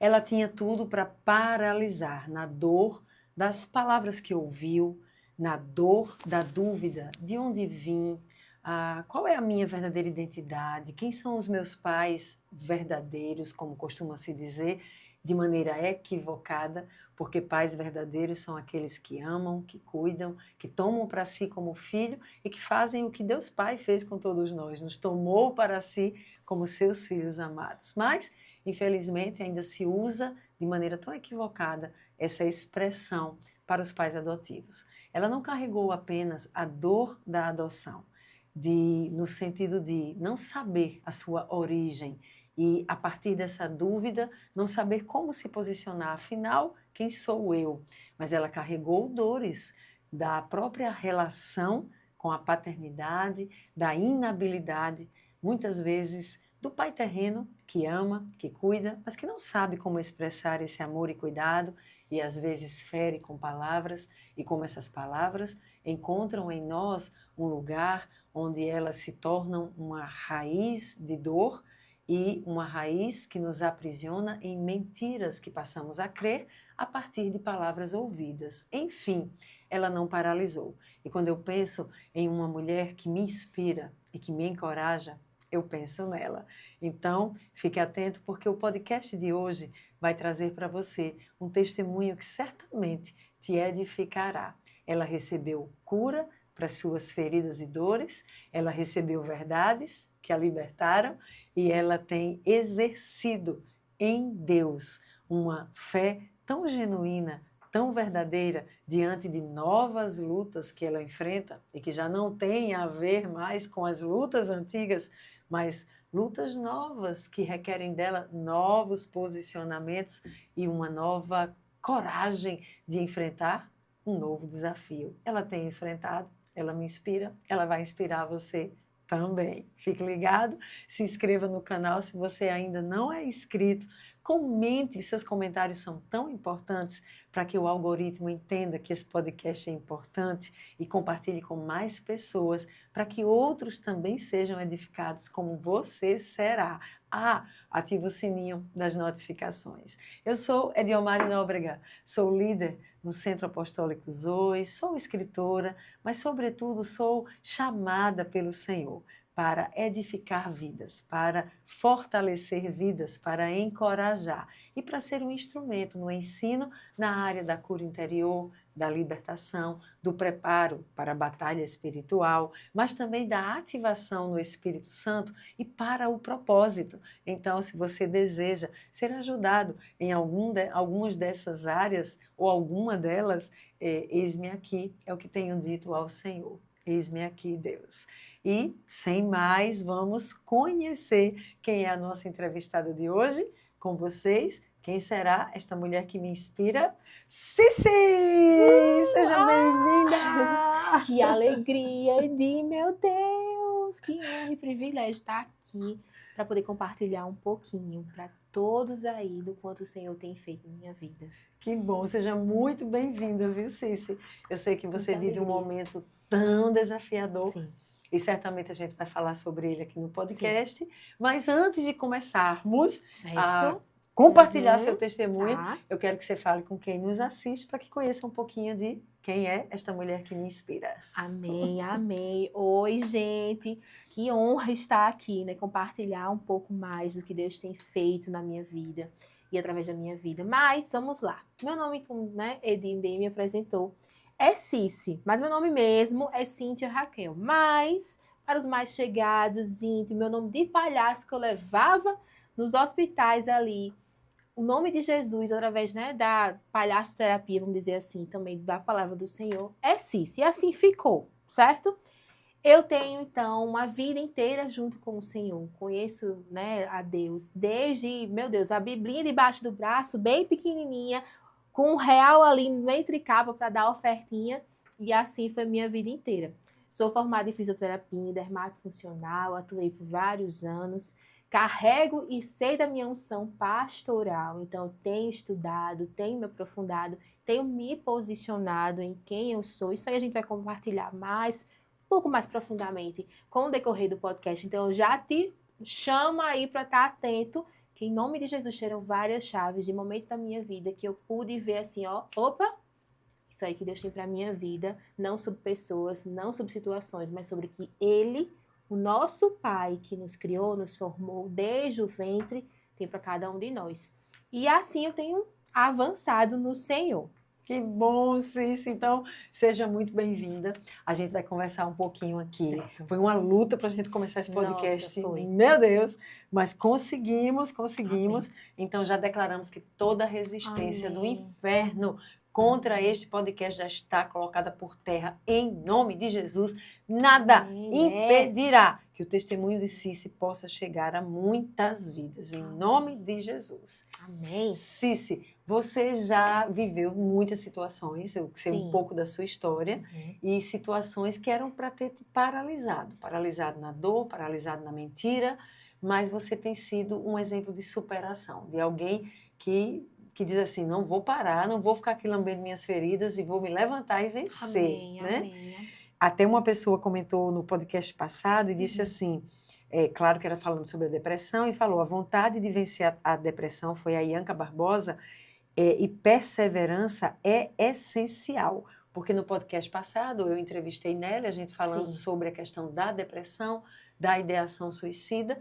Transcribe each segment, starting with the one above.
Ela tinha tudo para paralisar na dor das palavras que ouviu, na dor da dúvida de onde vim, qual é a minha verdadeira identidade, quem são os meus pais verdadeiros, como costuma se dizer, de maneira equivocada, porque pais verdadeiros são aqueles que amam, que cuidam, que tomam para si como filho e que fazem o que Deus Pai fez com todos nós, nos tomou para si como seus filhos amados. Mas, infelizmente, ainda se usa de maneira tão equivocada essa expressão para os pais adotivos. Ela não carregou apenas a dor da adoção, no sentido de não saber a sua origem e, a partir dessa dúvida, não saber como se posicionar, afinal, quem sou eu? Mas ela carregou dores da própria relação com a paternidade, da inabilidade, muitas vezes do pai terreno, que ama, que cuida, mas que não sabe como expressar esse amor e cuidado, e às vezes fere com palavras, e como essas palavras encontram em nós um lugar onde elas se tornam uma raiz de dor e uma raiz que nos aprisiona em mentiras que passamos a crer a partir de palavras ouvidas. Enfim, ela não paralisou. E quando eu penso em uma mulher que me inspira e que me encoraja, eu penso nela. Então, fique atento, porque o podcast de hoje vai trazer para você um testemunho que certamente te edificará. Ela recebeu cura para suas feridas e dores, ela recebeu verdades que a libertaram e ela tem exercido em Deus uma fé tão genuína, tão verdadeira, diante de novas lutas que ela enfrenta e que já não tem a ver mais com as lutas antigas, mas lutas novas que requerem dela novos posicionamentos e uma nova coragem de enfrentar um novo desafio. Ela tem enfrentado, ela me inspira, ela vai inspirar você também. Fique ligado, se inscreva no canal se você ainda não é inscrito, comente, seus comentários são tão importantes para que o algoritmo entenda que esse podcast é importante e compartilhe com mais pessoas para que outros também sejam edificados como você será. Ative o sininho das notificações. Eu sou Ediomari Nóbrega, sou líder no Centro Apostólico Zoe, sou escritora, mas sobretudo sou chamada pelo Senhor para edificar vidas, para fortalecer vidas, para encorajar e para ser um instrumento no ensino na área da cura interior, da libertação, do preparo para a batalha espiritual, mas também da ativação no Espírito Santo e para o propósito. Então, se você deseja ser ajudado em algumas dessas áreas ou alguma delas, eis-me aqui, é o que tenho dito ao Senhor. Eis-me aqui, Deus. E, sem mais, vamos conhecer quem é a nossa entrevistada de hoje com vocês. Quem será esta mulher que me inspira? Cici! Seja bem-vinda! Que alegria, Edi, meu Deus! Que honra e privilégio estar aqui para poder compartilhar um pouquinho para todos aí do quanto o Senhor tem feito na minha vida. Que bom, seja muito bem-vinda, viu, Cici? Eu sei que você vive um momento tão desafiador. Sim. E certamente a gente vai falar sobre ele aqui no podcast. Sim. Mas antes de começarmos a compartilhar seu testemunho, eu quero que você fale com quem nos assiste para que conheça um pouquinho de quem é esta mulher que me inspira. Amém, amém. Oi, gente. Que honra estar aqui, né? Compartilhar um pouco mais do que Deus tem feito na minha vida e através da minha vida. Mas vamos lá. Meu nome, né, Edim bem me apresentou, é Cici, mas meu nome mesmo é Cíntia Raquel. Mas, para os mais chegados, íntimos, meu nome de palhaço que eu levava nos hospitais ali, o nome de Jesus, através, né, da palhaço-terapia, vamos dizer assim, também da palavra do Senhor, é Cici. E assim ficou, certo? Eu tenho, então, uma vida inteira junto com o Senhor. Conheço, né, a Deus desde, meu Deus, a Biblinha debaixo do braço, bem pequenininha, com R$1 ali entre capa para dar ofertinha, e assim foi a minha vida inteira. Sou formada em fisioterapia, em dermatofuncional, atuei por vários anos, carrego e sei da minha unção pastoral, então tenho estudado, tenho me aprofundado, tenho me posicionado em quem eu sou. Isso aí a gente vai compartilhar mais, um pouco mais profundamente com o decorrer do podcast. Então eu já te chamo aí para estar atento, que em nome de Jesus tiveram várias chaves de momento da minha vida que eu pude ver assim, ó, opa, isso aí que Deus tem para minha vida, não sobre pessoas, não sobre situações, mas sobre que Ele, o nosso Pai que nos criou, nos formou desde o ventre, tem para cada um de nós. E assim eu tenho avançado no Senhor. Que bom, Cici. Então, seja muito bem-vinda. A gente vai conversar um pouquinho aqui. Certo. Foi uma luta para a gente começar esse podcast. Nossa, foi. Meu Deus! Mas conseguimos. Amém. Então, já declaramos que toda resistência do Amém. inferno contra este podcast já está colocada por terra em nome de Jesus. Nada Amém. impedirá que o testemunho de Cici possa chegar a muitas vidas. Em nome de Jesus. Amém. Cici, você já viveu muitas situações, eu sei um Sim. pouco da sua história, e situações que eram para ter te paralisado. Paralisado na dor, paralisado na mentira, mas você tem sido um exemplo de superação, de alguém que diz assim, não vou parar, não vou ficar aqui lambendo minhas feridas e vou me levantar e vencer. Amém, né? amém. Até uma pessoa comentou no podcast passado e disse assim, claro que era falando sobre a depressão, e falou, a vontade de vencer a depressão foi a Ianca Barbosa, e perseverança é essencial, porque no podcast passado eu entrevistei Nelly, a gente falando Sim. sobre a questão da depressão, da ideação suicida,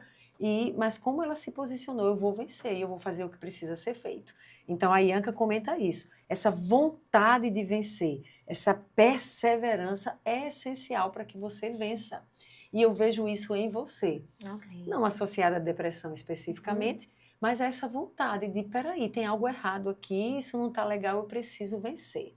mas como ela se posicionou, eu vou vencer, eu vou fazer o que precisa ser feito. Então a Ianca comenta isso, essa vontade de vencer, essa perseverança é essencial para que você vença. E eu vejo isso em você, Amém. não associada à depressão especificamente, mas essa vontade de, peraí, tem algo errado aqui, isso não está legal, eu preciso vencer.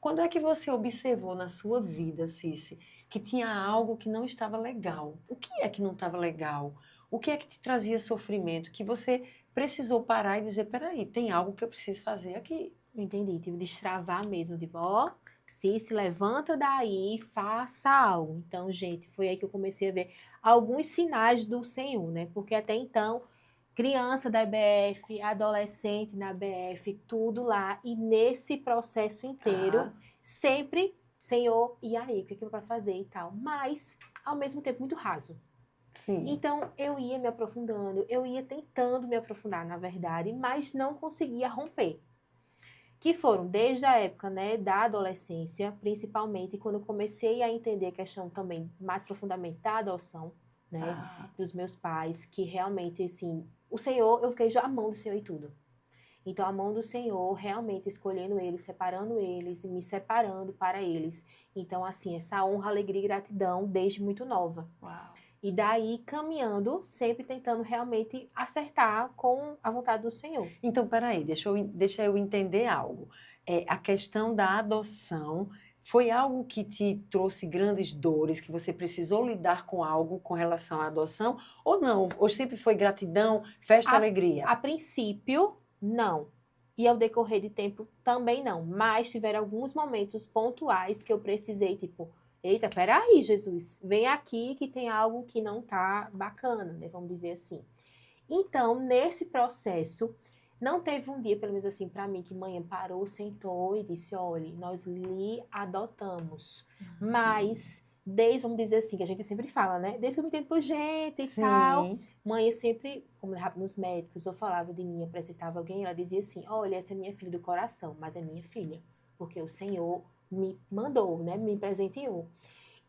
Quando é que você observou na sua vida, Cici, que tinha algo que não estava legal? O que é que não estava legal? O que é que te trazia sofrimento? Que você precisou parar e dizer, peraí, tem algo que eu preciso fazer aqui. Entendi, tive de destravar mesmo, tipo, ó, se levanta daí e faça algo. Então, gente, foi aí que eu comecei a ver alguns sinais do Senhor, né? Porque até então, criança da EBF, adolescente na EBF, tudo lá. E nesse processo inteiro, sempre, Senhor, e aí, o que eu vou fazer e tal. Mas, ao mesmo tempo, muito raso. Sim. Então, eu ia me aprofundando, eu ia tentando me aprofundar, na verdade, mas não conseguia romper. Que foram desde a época, né, da adolescência, principalmente quando eu comecei a entender a questão também mais profundamente da adoção, né, dos meus pais, que realmente, assim, o Senhor, eu vejo a mão do Senhor em tudo. Então, a mão do Senhor, realmente escolhendo eles, separando eles, me separando para eles. Então, assim, essa honra, alegria e gratidão desde muito nova. Uau. E daí, caminhando, sempre tentando realmente acertar com a vontade do Senhor. Então, peraí, deixa eu entender algo. A questão da adoção foi algo que te trouxe grandes dores, que você precisou lidar com algo com relação à adoção? Ou não? Ou sempre foi gratidão, festa, alegria? A princípio, não. E ao decorrer de tempo, também não. Mas tiveram alguns momentos pontuais que eu precisei, tipo... Eita, peraí, Jesus, vem aqui que tem algo que não tá bacana, né? Vamos dizer assim. Então, nesse processo, não teve um dia, pelo menos assim, para mim, que mãe parou, sentou e disse, olha, nós lhe adotamos. Mas, vamos dizer assim, que a gente sempre fala, né? Desde que eu me entendo por gente e tal, mãe sempre, como levava nos médicos, ou falava de mim, apresentava alguém, ela dizia assim, olha, essa é minha filha do coração, mas é minha filha, porque o Senhor me mandou, né? Me presenteou.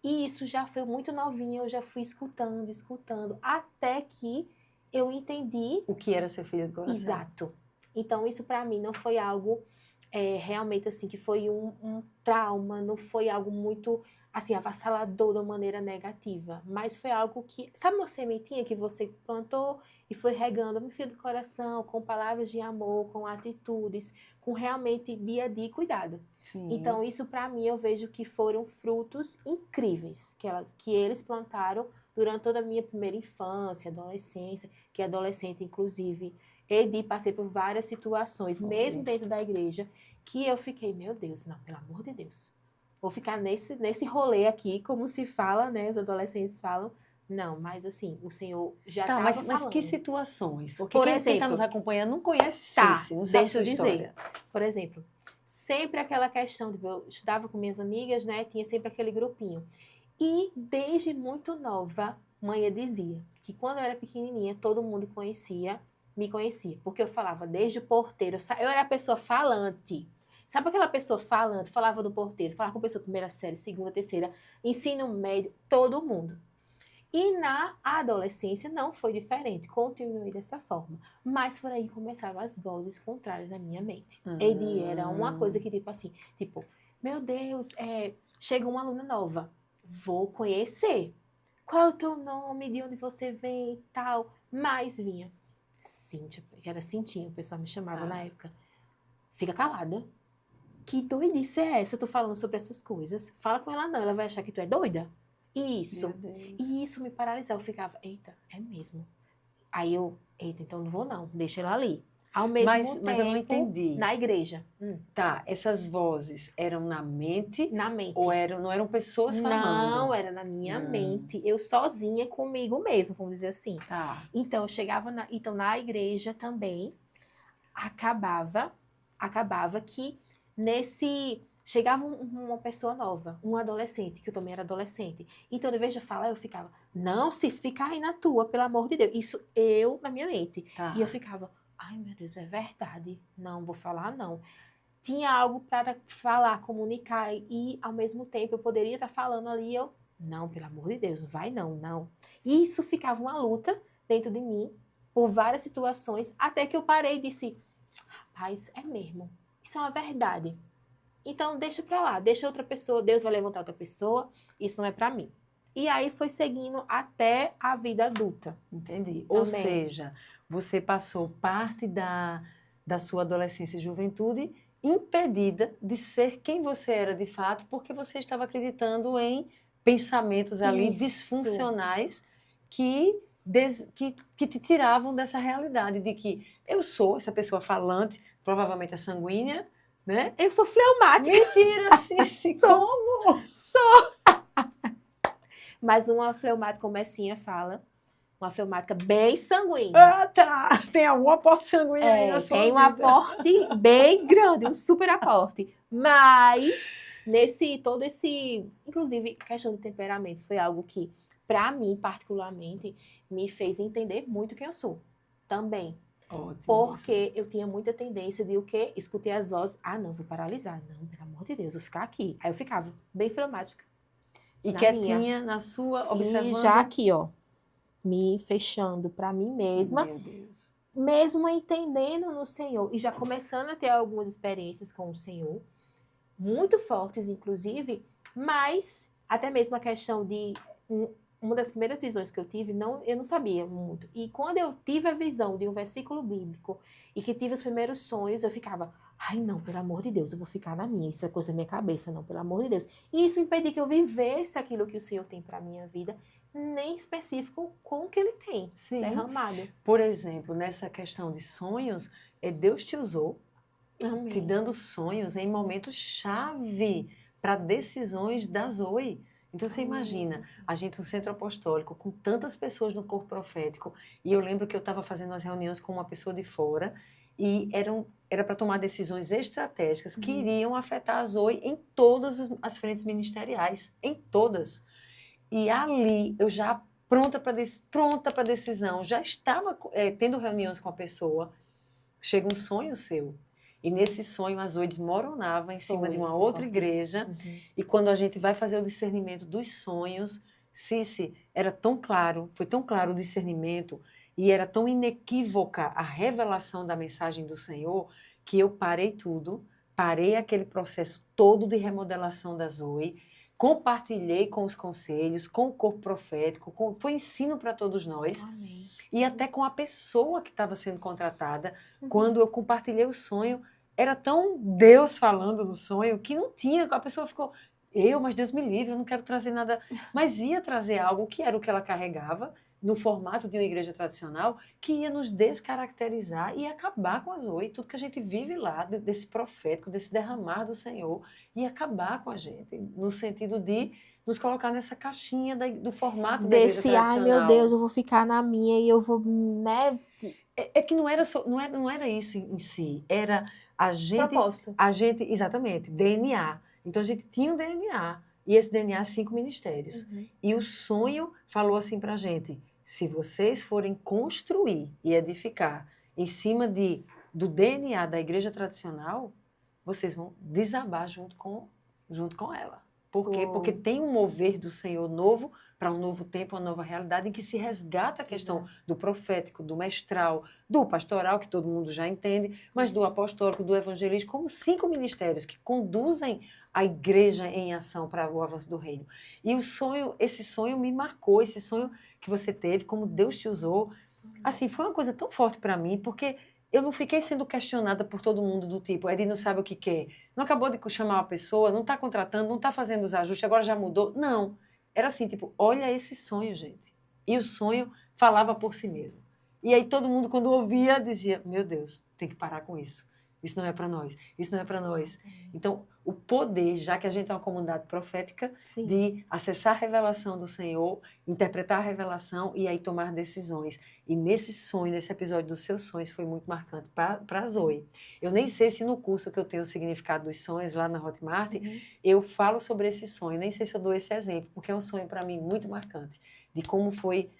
E isso já foi muito novinha, eu já fui escutando, até que eu entendi... O que era ser filha do coração. Exato. Então, isso para mim não foi algo realmente assim, que foi um trauma, não foi algo muito, assim, avassalador de uma maneira negativa, mas foi algo que, sabe uma sementinha que você plantou e foi regando, meu filho do coração, com palavras de amor, com atitudes, com realmente dia a dia cuidado. Sim. Então, isso para mim eu vejo que foram frutos incríveis que eles plantaram durante toda a minha primeira infância, adolescência, que adolescente, inclusive, passei por várias situações, mesmo dentro da igreja, que eu fiquei, meu Deus, não, pelo amor de Deus. Vou ficar nesse rolê aqui, como se fala, né? Os adolescentes falam. Não, mas assim, o Senhor já estava falando. Mas que situações? Porque por quem exemplo, está nos acompanhando não conhece Cici, não sabe sua história. Por exemplo, sempre aquela questão, eu estudava com minhas amigas, né? Tinha sempre aquele grupinho. E desde muito nova, mãe dizia que quando eu era pequenininha, todo mundo conhecia me conhecia, porque eu falava desde o porteiro, eu era a pessoa falante. Sabe aquela pessoa falante? Falava do porteiro, falava com pessoa primeira série, segunda, terceira, ensino médio, todo mundo. E na adolescência não foi diferente, continuei dessa forma. Mas por aí começaram as vozes contrárias na minha mente. E era uma coisa que, tipo assim, tipo, meu Deus, chegou uma aluna nova, vou conhecer. Qual é o teu nome, de onde você vem e tal. Mas vinha, Cíntia, que era Cintinha, o pessoal me chamava na época. Fica calada. Que doidice é essa? Eu tô falando sobre essas coisas. Fala com ela não, ela vai achar que tu é doida. E isso me paralisava. Eu ficava, eita, é mesmo. Aí eu, eita, então não vou não, deixa ela ali. Ao mesmo tempo, mas eu não entendi. na igreja. Tá, essas vozes eram na mente? Na mente. Ou não eram pessoas falando? Não, era na minha mente. Eu sozinha comigo mesmo, vamos dizer assim. Tá. Então, eu chegava na igreja também, acabava que chegava uma pessoa nova, um adolescente, que eu também era adolescente. Então, de vez de falar, eu ficava, não, Cis, fica aí na tua, pelo amor de Deus. Isso eu na minha mente. Tá. E eu ficava, ai meu Deus, é verdade. Não, vou falar não. Tinha algo para falar, comunicar, e ao mesmo tempo eu poderia estar falando ali, eu, não, pelo amor de Deus, não vai não, não. E isso ficava uma luta dentro de mim, por várias situações, até que eu parei e disse, rapaz, é mesmo, isso é uma verdade. Então, deixa pra lá, deixa outra pessoa, Deus vai levantar outra pessoa, isso não é pra mim. E aí foi seguindo até a vida adulta. Entendi. Também. Ou seja, você passou parte da sua adolescência e juventude impedida de ser quem você era de fato, porque você estava acreditando em pensamentos ali Isso. disfuncionais que te tiravam dessa realidade de que eu sou essa pessoa falante, provavelmente é sanguínea, né? Eu sou fleumática. Mentira, Cici, como? Sou. Mas uma fleumática, como Messinha fala, uma fleumática bem sanguínea. Ah, tá. Tem algum aporte sanguíneo aí na sua Tem um vida. aporte bem grande, um super aporte. Mas, inclusive, a questão de temperamentos foi algo que, para mim, particularmente, me fez entender muito quem eu sou. Também. Ótimo. Porque eu tinha muita tendência de o quê? Escutei as vozes. Ah, não, vou paralisar. Não, pelo amor de Deus, vou ficar aqui. Aí eu ficava bem fleumática. E quietinha na sua, observando. E já aqui, ó, me fechando para mim mesma. Meu Deus. Mesmo entendendo no Senhor. E já começando a ter algumas experiências com o Senhor. Muito fortes, inclusive. Mas, até mesmo a questão de... Uma das primeiras visões que eu tive, eu não sabia muito. E quando eu tive a visão de um versículo bíblico e que tive os primeiros sonhos, eu ficava, ai não, pelo amor de Deus, eu vou ficar na minha, isso é coisa da minha cabeça, não, pelo amor de Deus. E isso impediu que eu vivesse aquilo que o Senhor tem para a minha vida, nem específico com o que Ele tem derramado. Por exemplo, nessa questão de sonhos, Deus te usou, Amém. te dando sonhos em momentos chave para decisões da Zoe. Então, você imagina, a gente, um centro apostólico, com tantas pessoas no corpo profético, e eu lembro que eu estava fazendo as reuniões com uma pessoa de fora, e era para tomar decisões estratégicas que iriam afetar a Zoe em todas as frentes ministeriais, em todas. E ali, eu já pronta para decisão, já estava tendo reuniões com a pessoa, chega um sonho seu. E nesse sonho, a Zoe desmoronava em cima de uma outra igreja. E quando a gente vai fazer o discernimento dos sonhos, Cici, era tão claro, foi tão claro o discernimento, e era tão inequívoca a revelação da mensagem do Senhor, que eu parei tudo, parei aquele processo todo de remodelação da Zoe, compartilhei com os conselhos, com o corpo profético, foi ensino para todos nós. Amém. E até com a pessoa que estava sendo contratada, quando eu compartilhei o sonho, era tão Deus falando no sonho que não tinha, a pessoa ficou, mas Deus me livre, eu não quero trazer nada, mas ia trazer algo que era o que ela carregava, no formato de uma igreja tradicional, que ia nos descaracterizar e acabar com a Zoe, tudo que a gente vive lá, desse profético, desse derramar do Senhor, ia acabar com a gente, no sentido de nos colocar nessa caixinha do formato da igreja tradicional. Ai meu Deus, eu vou ficar na minha e eu vou, né? É que não era isso em si, era a gente... Propósito. Exatamente, DNA. Então a gente tinha um DNA, e esse DNA 5 ministérios. E o sonho falou assim pra gente, se vocês forem construir e edificar em cima do DNA da igreja tradicional, vocês vão desabar junto com ela. Por quê? Porque tem um mover do Senhor novo para um novo tempo, uma nova realidade em que se resgata a questão do profético, do mestral, do pastoral, que todo mundo já entende, mas do apostólico, do evangelístico, como 5 ministérios que conduzem a igreja em ação para o avanço do reino. E esse sonho me marcou, esse sonho que você teve, como Deus te usou, assim, foi uma coisa tão forte para mim, porque eu não fiquei sendo questionada por todo mundo do tipo, ele não sabe o que quer, não acabou de chamar uma pessoa, não está contratando, não está fazendo os ajustes, agora já mudou. Não. Era assim, tipo, olha esse sonho, gente. E o sonho falava por si mesmo. E aí todo mundo, quando ouvia, dizia, meu Deus, tem que parar com isso. Isso não é para nós. Isso não é para nós. Então, o poder, já que a gente é uma comunidade profética, Sim. de acessar a revelação do Senhor, interpretar a revelação e aí tomar decisões. E nesse sonho, nesse episódio dos seus sonhos, foi muito marcante para a Zoe. Eu nem sei se no curso que eu tenho o significado dos sonhos, lá na Hotmart, eu falo sobre esse sonho. Nem sei se eu dou esse exemplo, porque é um sonho para mim muito marcante, de como foi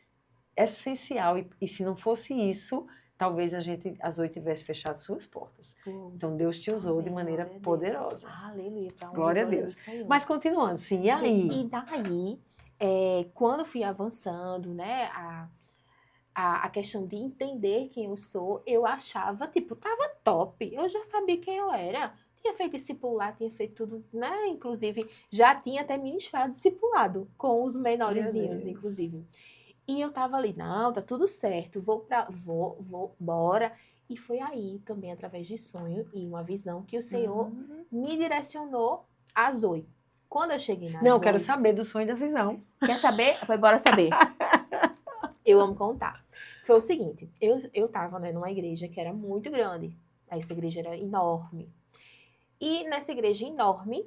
essencial. E se não fosse isso, talvez a Zoe tivesse fechado suas portas. Então, Deus te usou de maneira poderosa. Aleluia. Glória a Deus. Mas continuando, sim, e aí? E daí, quando eu fui avançando, né, a questão de entender quem eu sou, eu achava, tipo, tava top. Eu já sabia quem eu era. Tinha feito discipular, tinha feito tudo, né? Inclusive, já tinha até ministrado discipulado com os menorzinhos, inclusive. E eu tava ali, não, tá tudo certo, bora. E foi aí também, através de sonho e uma visão, que o Senhor me direcionou a Zoe. Quando eu cheguei na Zoe... Não, eu quero saber do sonho e da visão. Quer saber? Foi, bora saber. Eu amo contar. Foi o seguinte, eu tava, né, numa igreja que era muito grande. Essa igreja era enorme. E nessa igreja enorme,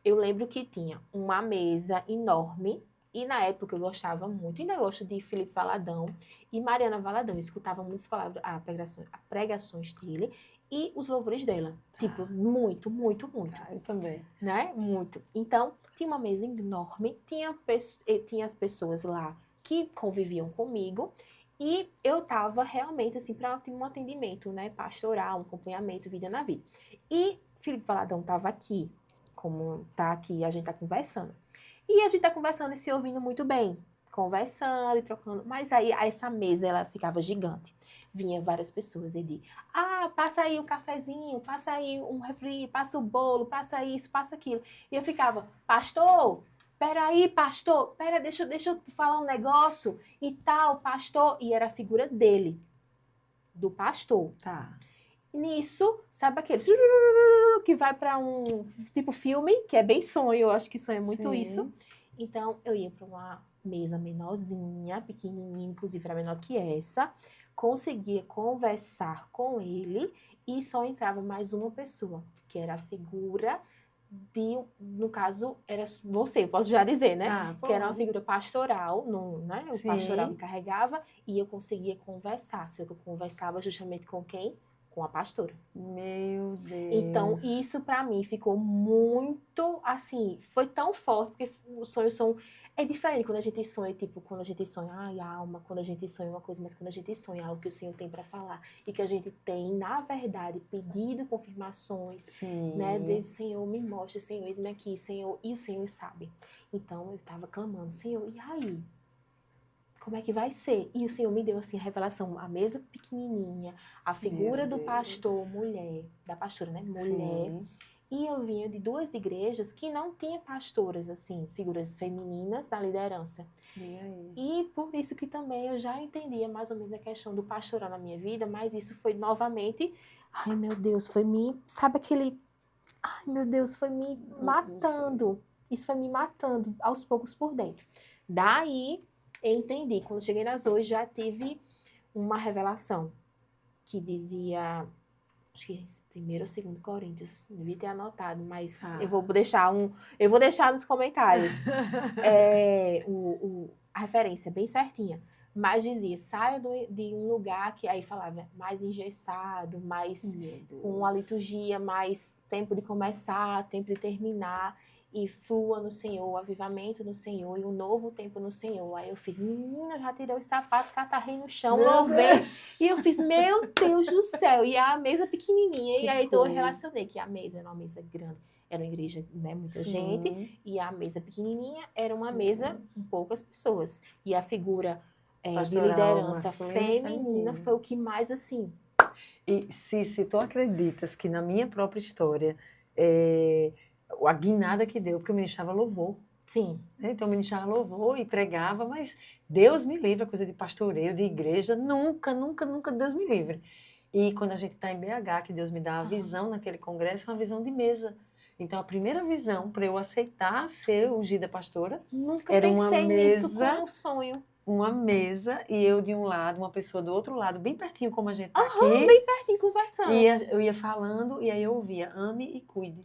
eu lembro que tinha uma mesa enorme. E na época eu gostava muito, ainda gosto de Felipe Valadão e Mariana Valadão. Eu escutava muitas palavras, as pregações dele e os louvores dela. Tipo, muito, muito, muito. Eu também. Né? Muito. Então, tinha uma mesa enorme, tinha as pessoas lá que conviviam comigo e eu tava realmente, assim, para um atendimento, né? Pastoral, um acompanhamento, vida na vida. E Felipe Valadão tava aqui, como tá aqui, a gente tá conversando. E a gente tá conversando e se ouvindo muito bem. Conversando e trocando. Mas aí, essa mesa, ela ficava gigante. Vinha várias pessoas e de, passa aí um cafezinho, passa aí um refri, passa o bolo, passa isso, passa aquilo. E eu ficava, pastor, peraí, pastor, deixa eu falar um negócio e tal, pastor. E era a figura dele, do pastor. Tá. Nisso, sabe aquele que vai para um tipo filme, que é bem sonho, eu acho que sonho é muito isso. Então, eu ia para uma mesa menorzinha, pequenininha, inclusive era menor que essa, conseguia conversar com ele e só entrava mais uma pessoa, que era a figura no caso, era você, eu posso já dizer, né? Que era uma figura pastoral, né? O pastoral me carregava e eu conseguia conversar. Só que eu conversava justamente com quem? Com a pastora. Meu Deus. Então, isso pra mim ficou muito, assim, foi tão forte, porque os sonhos é diferente quando a gente sonha, tipo, quando a gente sonha, alma, quando a gente sonha uma coisa, mas quando a gente sonha algo que o Senhor tem pra falar, e que a gente tem, na verdade, pedido confirmações, né, de Senhor, me mostra, Senhor, eis-me aqui, Senhor, e o Senhor sabe. Então, eu tava clamando, Senhor, e aí? Como é que vai ser? E o Senhor me deu, assim, a revelação, a mesa pequenininha, a figura do pastor, mulher, da pastora, né, mulher. Sim. E eu vinha de 2 igrejas que não tinha pastoras, assim, figuras femininas da liderança. E por isso que também eu já entendia mais ou menos a questão do pastoral na minha vida, mas isso foi novamente, ai meu Deus, foi me, sabe aquele, ai meu Deus, foi me matando. Isso foi me matando aos poucos por dentro. Daí, eu entendi. Quando cheguei nas Zoe, já tive uma revelação que dizia, acho que é 1º ou 2º Coríntios, devia ter anotado, mas eu vou deixar nos comentários a referência bem certinha. Mas dizia, saia de um lugar que aí falava mais engessado, mais com a liturgia, mais tempo de começar, tempo de terminar. e flua no Senhor, o avivamento no Senhor e um novo tempo no Senhor. Aí eu fiz, menina, já tirei os sapatos, catarrei no chão, louvei. E eu fiz, meu Deus do céu. E a mesa pequenininha. E aí então eu relacionei que a mesa era uma mesa grande. Era uma igreja, né, muita gente. E a mesa pequenininha era uma mesa com poucas pessoas. E a figura de liderança feminina foi o que mais, assim... E se tu acreditas que na minha própria história, a guinada que deu, porque eu ministrava louvor. Sim. Então eu ministrava louvor e pregava, mas Deus me livre, a coisa de pastoreio, de igreja, nunca, nunca, nunca, Deus me livre. E quando a gente está em BH, que Deus me dá a visão naquele congresso, uma visão de mesa. Então a primeira visão para eu aceitar ser ungida pastora nunca era pensei uma mesa, nisso como um sonho. Uma mesa e eu de um lado, uma pessoa do outro lado, bem pertinho como a gente está aqui. Bem pertinho, conversando. E eu ia falando e aí eu ouvia, ame e cuide.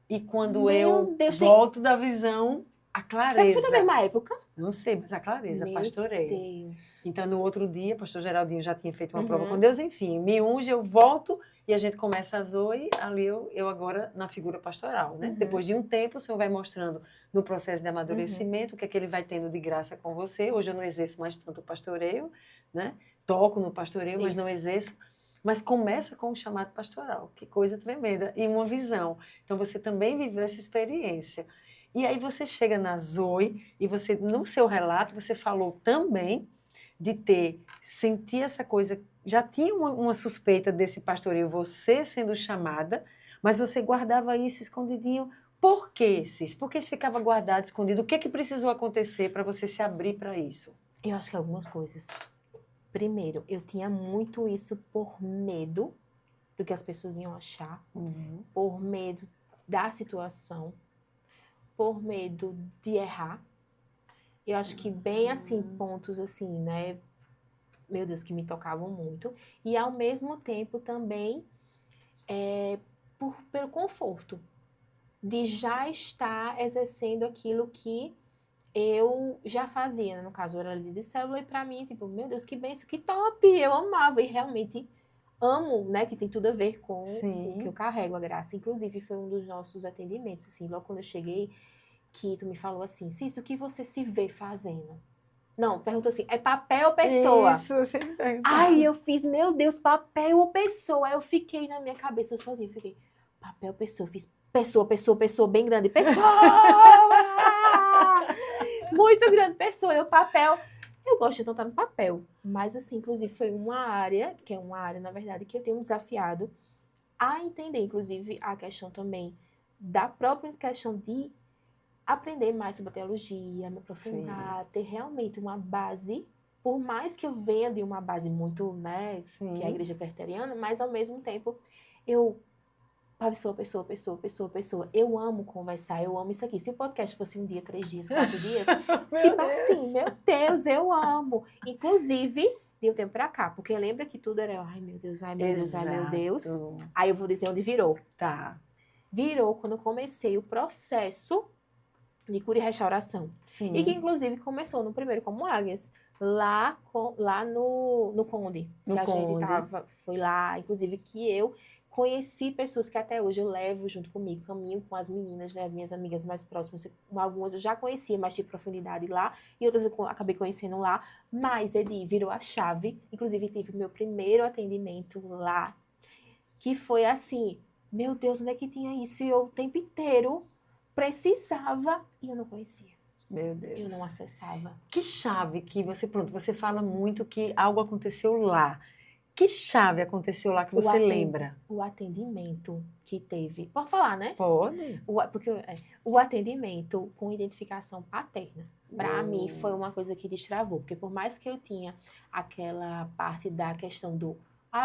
E quando Meu Deus, volto da visão, a clareza. Será que foi da mesma época? Não sei, mas a clareza, pastoreio. Deus. Então, no outro dia, pastor Geraldinho já tinha feito uma prova com Deus, enfim, me unge, eu volto e a gente começa a Zoe, ali eu agora na figura pastoral, né? Depois de um tempo, o Senhor vai mostrando no processo de amadurecimento o que é que Ele vai tendo de graça com você. Hoje eu não exerço mais tanto o pastoreio, né? Toco no pastoreio, mas não exerço. Mas começa com o chamado pastoral, que coisa tremenda, e uma visão. Então, você também viveu essa experiência. E aí você chega na Zoe e você, no seu relato, você falou também de sentir essa coisa, já tinha uma suspeita desse pastoreio, você sendo chamada, mas você guardava isso escondidinho. Por quê, Cis? Por que isso ficava guardado, escondido? O que precisou acontecer para você se abrir para isso? Eu acho que algumas coisas. Primeiro, eu tinha muito isso por medo do que as pessoas iam achar, por medo da situação, por medo de errar. Eu acho que bem assim, pontos assim, né? Meu Deus, que me tocavam muito. E ao mesmo tempo também pelo conforto de já estar exercendo aquilo que eu já fazia, né? No caso, eu era líder de célula e pra mim, tipo, meu Deus, que benção, que top! Eu amava e realmente amo, né? Que tem tudo a ver com o que eu carrego, a graça. Inclusive, foi um dos nossos atendimentos, assim, logo quando eu cheguei, que tu me falou assim, Cícero, o que você se vê fazendo? Não, pergunta assim, é papel ou pessoa? Isso, você pergunta. Ai, eu fiz, meu Deus, papel ou pessoa? Aí eu fiquei na minha cabeça, eu sozinha, fiquei, papel, pessoa, fiz pessoa, bem grande, pessoa! Muito grande, pessoa, eu papel. Eu gosto de estar no papel, mas assim, inclusive foi uma área, que é uma área, na verdade, que eu tenho desafiado a entender, inclusive, a questão também da própria questão de aprender mais sobre a teologia, me aprofundar, ter realmente uma base, por mais que eu venha de uma base muito, né, que é a igreja presbiteriana, mas ao mesmo tempo, pessoa, eu amo conversar, eu amo isso aqui. Se o podcast fosse um dia, 3 dias, 4 dias, tipo assim, meu Deus, eu amo. Inclusive, de um tempo pra cá, porque lembra que tudo era, ai meu Deus, ai meu Deus, ai meu Deus. Aí eu vou dizer onde virou. Tá. Virou quando eu comecei o processo de cura e restauração. Sim. E que, inclusive, começou no primeiro como Águias, lá no Conde. Que a gente foi lá, inclusive, que eu conheci pessoas que até hoje eu levo junto comigo, caminho com as meninas, né, as minhas amigas mais próximas. Algumas eu já conhecia, mas de profundidade lá, e outras eu acabei conhecendo lá. Mas ele virou a chave. Inclusive, tive o meu primeiro atendimento lá, que foi assim, meu Deus, onde é que tinha isso? E eu o tempo inteiro precisava e eu não conhecia. Meu Deus. Eu não acessava. Que chave que você fala muito que algo aconteceu lá. Que chave aconteceu lá que você lembra? O atendimento que teve. Posso falar, né? Pode. Porque o atendimento com identificação paterna, para mim, foi uma coisa que destravou. Porque por mais que eu tinha aquela parte da questão do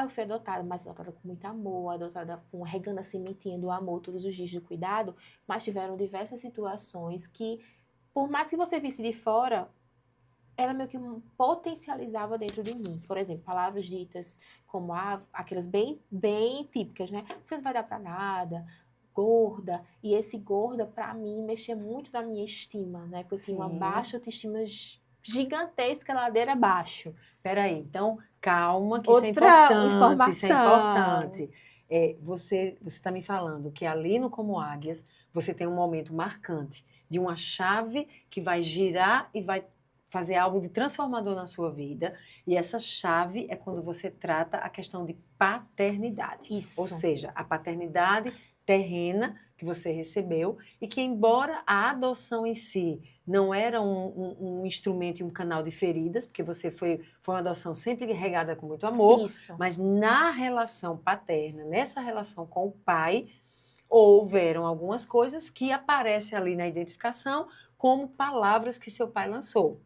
eu fui adotada, mas adotada com muito amor, adotada regando a sementinha do amor todos os dias de cuidado, mas tiveram diversas situações que, por mais que você visse de fora, ela meio que potencializava dentro de mim. Por exemplo, palavras ditas como aquelas bem, bem típicas, né? Você não vai dar pra nada, gorda. E esse gorda, pra mim, mexia muito na minha estima, né? Porque eu tinha uma baixa autoestima gigantesca, ladeira abaixo. Peraí, então, calma, que isso é importante. Informação. Isso é importante. Você está me falando que ali no Como Águias, você tem um momento marcante de uma chave que vai girar e vai fazer algo de transformador na sua vida. E essa chave é quando você trata a questão de paternidade. Isso. Ou seja, a paternidade terrena que você recebeu e que, embora a adoção em si não era um instrumento e um canal de feridas, porque você foi uma adoção sempre regada com muito amor, Isso. mas na relação paterna, nessa relação com o pai, houveram algumas coisas que aparecem ali na identificação como palavras que seu pai lançou.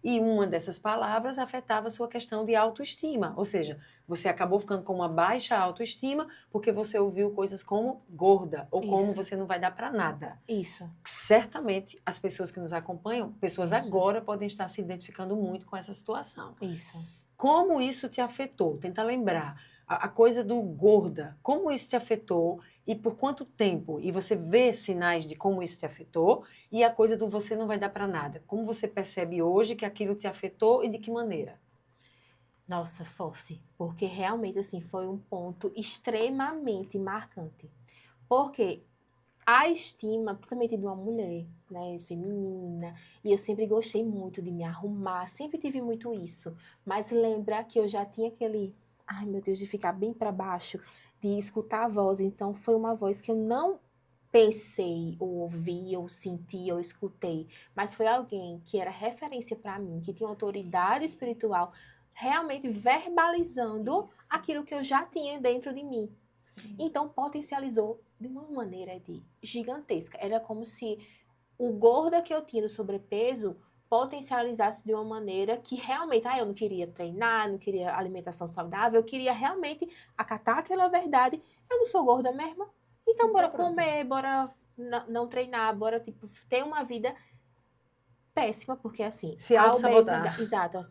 E uma dessas palavras afetava a sua questão de autoestima, ou seja, você acabou ficando com uma baixa autoestima porque você ouviu coisas como gorda ou como Isso. você não vai dar para nada. Isso. Certamente as pessoas que nos acompanham, pessoas Isso. agora podem estar se identificando muito com essa situação. Isso. Como isso te afetou? Tenta lembrar. A coisa do gorda, como isso te afetou e por quanto tempo? E você vê sinais de como isso te afetou e a coisa do você não vai dar para nada. Como você percebe hoje que aquilo te afetou e de que maneira? Nossa, forte. Porque realmente, assim, foi um ponto extremamente marcante. Porque a estima, principalmente de uma mulher, né, feminina, e eu sempre gostei muito de me arrumar, sempre tive muito isso. Mas lembra que eu já tinha aquele, ai meu Deus, de ficar bem para baixo, de escutar a voz. Então foi uma voz que eu não pensei, ou ouvi, ou senti, ou escutei, mas foi alguém que era referência para mim, que tinha autoridade espiritual, realmente verbalizando aquilo que eu já tinha dentro de mim. Então, potencializou de uma maneira gigantesca. Era como se o gorda que eu tinha do sobrepeso potencializasse de uma maneira que realmente, eu não queria treinar, não queria alimentação saudável, eu queria realmente acatar aquela verdade. Eu não sou gorda mesmo, então bora comer, bora não treinar, bora tipo, ter uma vida péssima, porque assim, Se a auto-sabotar. obesidade, exato,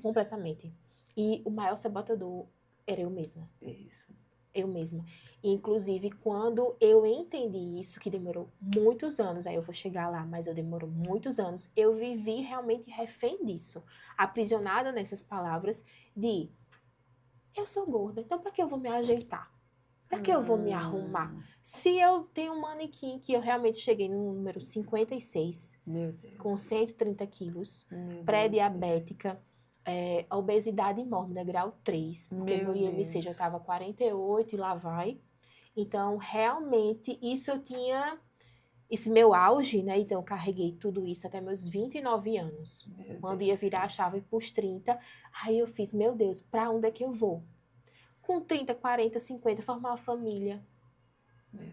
completamente. E o maior sabotador era eu mesma. Isso. Eu mesma. Inclusive, quando eu entendi isso, que demorou muitos anos, aí eu vou chegar lá, mas eu demorou muitos anos, eu vivi realmente refém disso, aprisionada nessas palavras de eu sou gorda, então para que eu vou me ajeitar? Para que eu vou me arrumar? Se eu tenho um manequim que eu realmente cheguei no número 56, Meu Deus. com 130 quilos, pré-diabética, a obesidade mórbida, grau 3, porque meu IMC já estava 48 e lá vai. Então, realmente, isso eu tinha, esse meu auge, né? Então, eu carreguei tudo isso até meus 29 anos. Quando ia virar a chave para os 30, aí eu fiz, meu Deus, para onde é que eu vou? Com 30, 40, 50, formar uma família,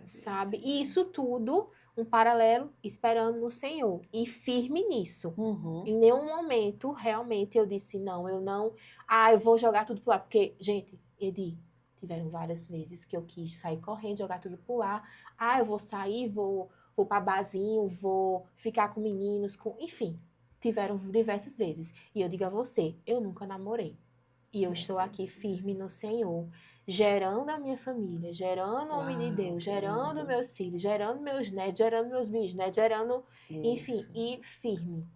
sabe? E isso tudo, um paralelo, esperando no Senhor. E firme nisso. Em nenhum momento, realmente, eu disse, não, eu não... eu vou jogar tudo pro ar. Porque, gente, Edi, tiveram várias vezes que eu quis sair correndo, jogar tudo pro ar. Eu vou sair, vou pra barzinho, vou ficar com meninos, enfim. Tiveram diversas vezes. E eu digo a você, eu nunca namorei. E eu estou aqui firme no Senhor, gerando a minha família, gerando o homem de Deus, gerando meus filhos, gerando meus netos, gerando meus bisnetos, gerando, enfim, e firme.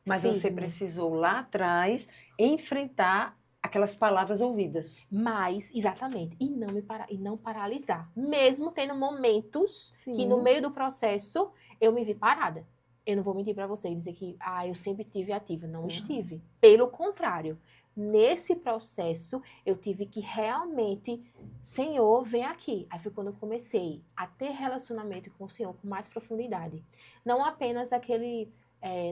Mas você precisou lá atrás enfrentar aquelas palavras ouvidas. Mas, exatamente, e não paralisar. Mesmo tendo momentos que no meio do processo eu me vi parada. Eu não vou mentir para você e dizer que eu sempre estive ativa. Não estive. Pelo contrário. Nesse processo, eu tive que realmente, Senhor, vem aqui. Aí foi quando eu comecei a ter relacionamento com o Senhor com mais profundidade. Não apenas aquele,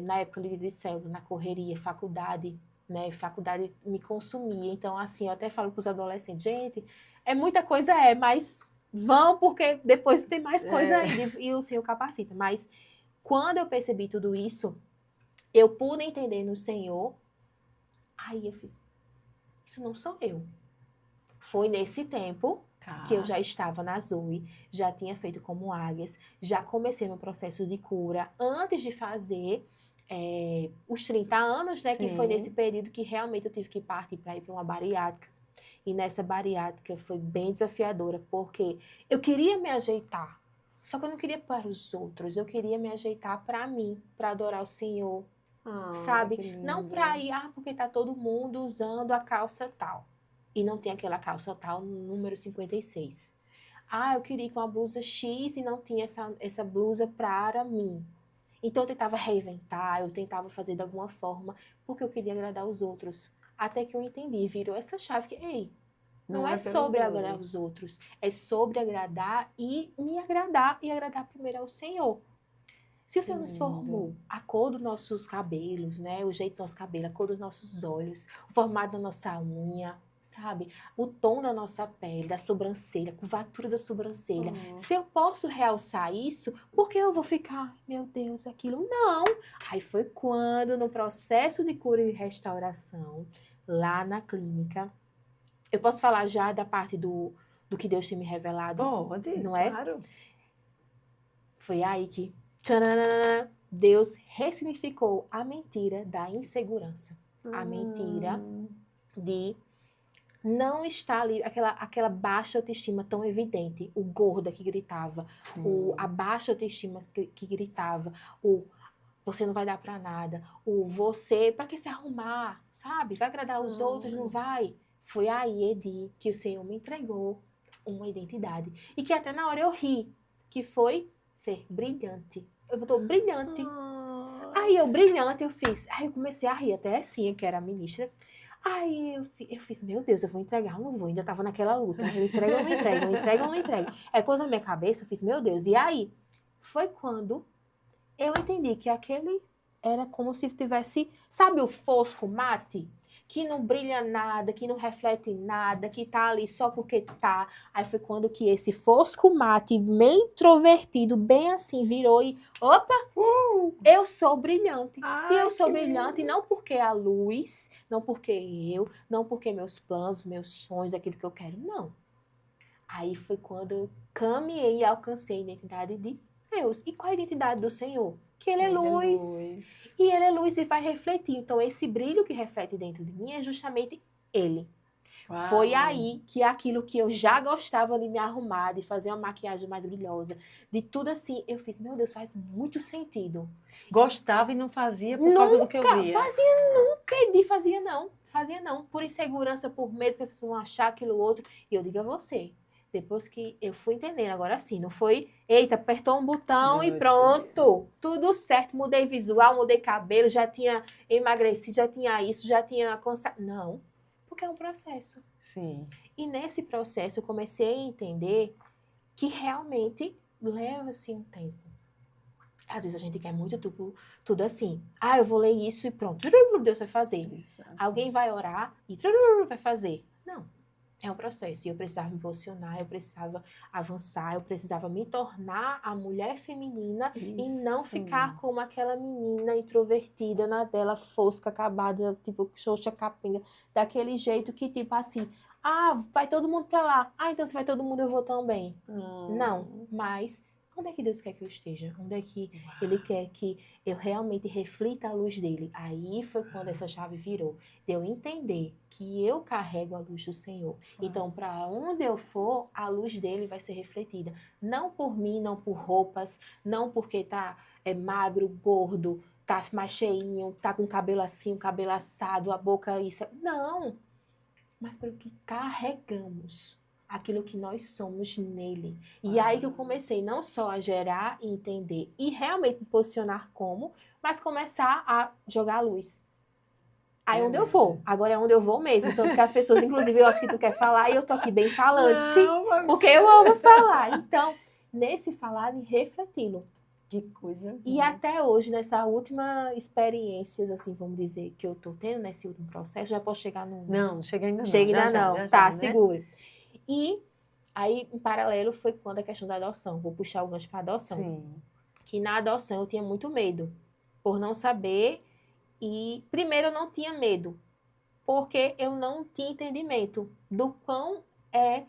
na época de célula, na correria, faculdade, né? Faculdade me consumia. Então, assim, eu até falo para os adolescentes, gente, é muita coisa, mas vão, porque depois tem mais coisa ainda e o Senhor capacita. Mas quando eu percebi tudo isso, eu pude entender no Senhor. Aí eu fiz, isso não sou eu. Foi nesse tempo que eu já estava na Zoe, já tinha feito Como Águias, já comecei meu processo de cura antes de fazer os 30 anos, né? Que foi nesse período que realmente eu tive que partir para ir para uma bariátrica. E nessa bariátrica foi bem desafiadora, porque eu queria me ajeitar, só que eu não queria para os outros, eu queria me ajeitar para mim, para adorar o Senhor. Sabe? Não para ir, porque tá todo mundo usando a calça tal. E não tem aquela calça tal no número 56. eu queria ir com a blusa X e não tinha essa blusa para mim. Então, eu tentava reinventar, eu tentava fazer de alguma forma, porque eu queria agradar os outros. Até que eu entendi, virou essa chave que, ei, não é sobre agradar os outros, é sobre agradar e me agradar e agradar primeiro ao Senhor. Se o Senhor nos formou, a cor dos nossos cabelos, né? O jeito do nosso cabelo, a cor dos nossos olhos, o formato da nossa unha, sabe? O tom da nossa pele, da sobrancelha, a curvatura da sobrancelha. Se eu posso realçar isso, por que eu vou ficar, meu Deus, aquilo? Não! Aí foi quando, no processo de cura e restauração, lá na clínica, eu posso falar já da parte do que Deus tinha me revelado? Pode, não é? claro. Foi aí que tchananã, Deus ressignificou a mentira da insegurança. A mentira de não estar ali, aquela baixa autoestima tão evidente. O gorda que gritava, a baixa autoestima que gritava, o você não vai dar pra nada, o você, pra que se arrumar, sabe? Vai agradar os outros, não vai? Foi aí, Edi, que o Senhor me entregou uma identidade. E que até na hora eu ri, que foi ser brilhante. Eu botou brilhante. Aí eu, brilhante, eu fiz. Aí eu comecei a rir, até assim, que era a ministra. Aí eu fiz, meu Deus, eu vou entregar ou não vou? Ainda tava naquela luta. Eu entrego ou não entrego? Eu entrego ou não entrego? É coisa na minha cabeça, eu fiz, meu Deus. E aí, foi quando eu entendi que aquele era como se tivesse, sabe o fosco mate? Que não brilha nada, que não reflete nada, que tá ali só porque tá. Aí foi quando que esse fosco mate, bem introvertido, bem assim, virou e, opa, eu sou brilhante. Se eu sou brilhante, não porque a luz, não porque eu, não porque meus planos, meus sonhos, aquilo que eu quero, não. Aí foi quando eu caminhei e alcancei a identidade de Deus. E qual a identidade do Senhor? Que Ele é luz. E Ele é luz e vai refletir. Então, esse brilho que reflete dentro de mim é justamente Ele. Uau. Foi aí que aquilo que eu já gostava de me arrumar, de fazer uma maquiagem mais brilhosa, de tudo assim, eu fiz, meu Deus, faz muito sentido. Gostava e não fazia por causa do que eu via. Fazia não. Por insegurança, por medo que as pessoas vão achar aquilo outro. E eu digo a você, depois que eu fui entendendo, agora sim, não foi, eita, apertou um botão e pronto, tudo certo, mudei visual, mudei cabelo, já tinha emagrecido, já tinha isso, já tinha... Não, porque é um processo. Sim. E nesse processo eu comecei a entender que realmente leva-se um tempo. Às vezes a gente quer muito tudo assim. Eu vou ler isso e pronto. Deus vai fazer. Exato. Alguém vai orar e vai fazer. Não. É um processo. E eu precisava me posicionar, eu precisava avançar, eu precisava me tornar a mulher feminina e não ficar como aquela menina introvertida na dela, fosca, acabada, tipo, xoxa, capenga, daquele jeito que, tipo assim, vai todo mundo pra lá. Então se vai todo mundo, eu vou também. Não, mas... onde é que Deus quer que eu esteja? Onde é que Ele quer que eu realmente reflita a luz dele? Aí foi quando essa chave virou. De eu entender que eu carrego a luz do Senhor. Então, para onde eu for, a luz dele vai ser refletida. Não por mim, não por roupas, não porque tá magro, gordo, tá mais cheinho, tá com cabelo assim, cabelo assado, a boca isso. Não! Mas pelo que carregamos. Aquilo que nós somos nele. E aí que eu comecei não só a gerar e entender e realmente me posicionar como, mas começar a jogar a luz. Aí onde eu vou. Agora é onde eu vou mesmo. Tanto que as pessoas, inclusive, eu acho que tu quer falar e eu tô aqui bem falante. Porque eu amo falar. Então, nesse falar e refleti-lo. Que coisa. E até hoje, nessa última experiências, assim, vamos dizer, que eu tô tendo nesse último processo, já posso chegar no... Não chega ainda não. Chega ainda não. Já, tá, né? segure. E aí, em paralelo, foi quando a questão da adoção. Vou puxar o gancho para adoção. Sim. Que na adoção eu tinha muito medo. Por não saber. E, primeiro, eu não tinha medo. Porque eu não tinha entendimento do quão é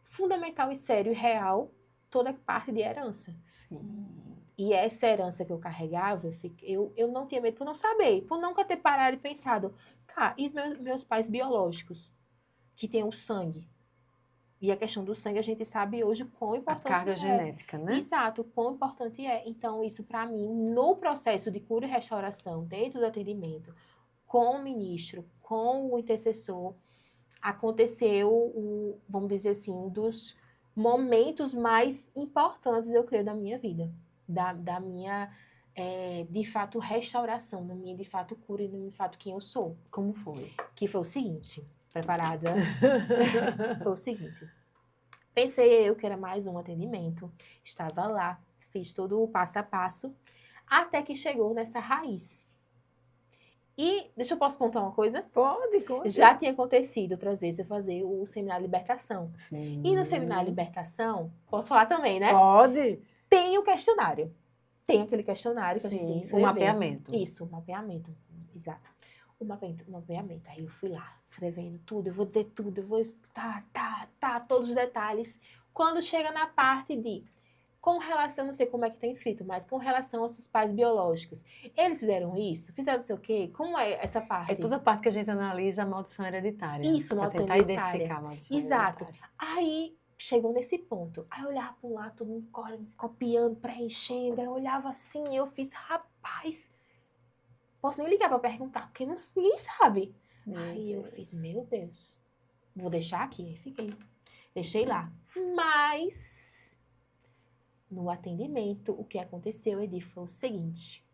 fundamental e sério e real toda parte de herança. Sim. E essa herança que eu carregava, eu não tinha medo por não saber. Por nunca ter parado e pensado. Tá, e os meus pais biológicos? Que têm o sangue. E a questão do sangue, a gente sabe hoje o quão importante é. A carga genética, né? Exato, o quão importante é. Então, isso para mim, no processo de cura e restauração, dentro do atendimento, com o ministro, com o intercessor, aconteceu, vamos dizer assim, momentos mais importantes, eu creio, da minha vida. Da minha, de fato, restauração, da minha, de fato, cura e de fato, quem eu sou. Como foi? Que foi o seguinte, preparada? Foi o seguinte. Pensei eu que era mais um atendimento. Estava lá, fiz todo o passo a passo, até que chegou nessa raiz. E, posso contar uma coisa? Pode, conte. Já tinha acontecido outras vezes eu fazer o Seminário Libertação. Sim. E no Seminário Libertação, posso falar também, né? Pode. Tem o questionário. Tem aquele questionário que a gente tem que escrever. O mapeamento. Isso, o mapeamento. Exato. O mapeamento. Aí eu fui lá, escrevendo tudo, eu vou dizer tudo, eu vou... todos os detalhes. Quando chega na parte de... Com relação, não sei como é que tem escrito, mas com relação aos seus pais biológicos. Eles fizeram isso? Fizeram não sei o quê? Como é essa parte? É toda a parte que a gente analisa a maldição hereditária. Isso, maldição hereditária. Identificar a maldição Exato. hereditária. Aí chegou nesse ponto. Aí eu olhava para um lado, todo mundo copiando, preenchendo. Aí eu olhava assim, eu fiz, rapaz, posso nem ligar para perguntar, porque ninguém sabe. Aí eu fiz, meu Deus, vou deixar aqui. Aí fiquei, deixei lá. Mas no atendimento, o que aconteceu, Edi, foi o seguinte.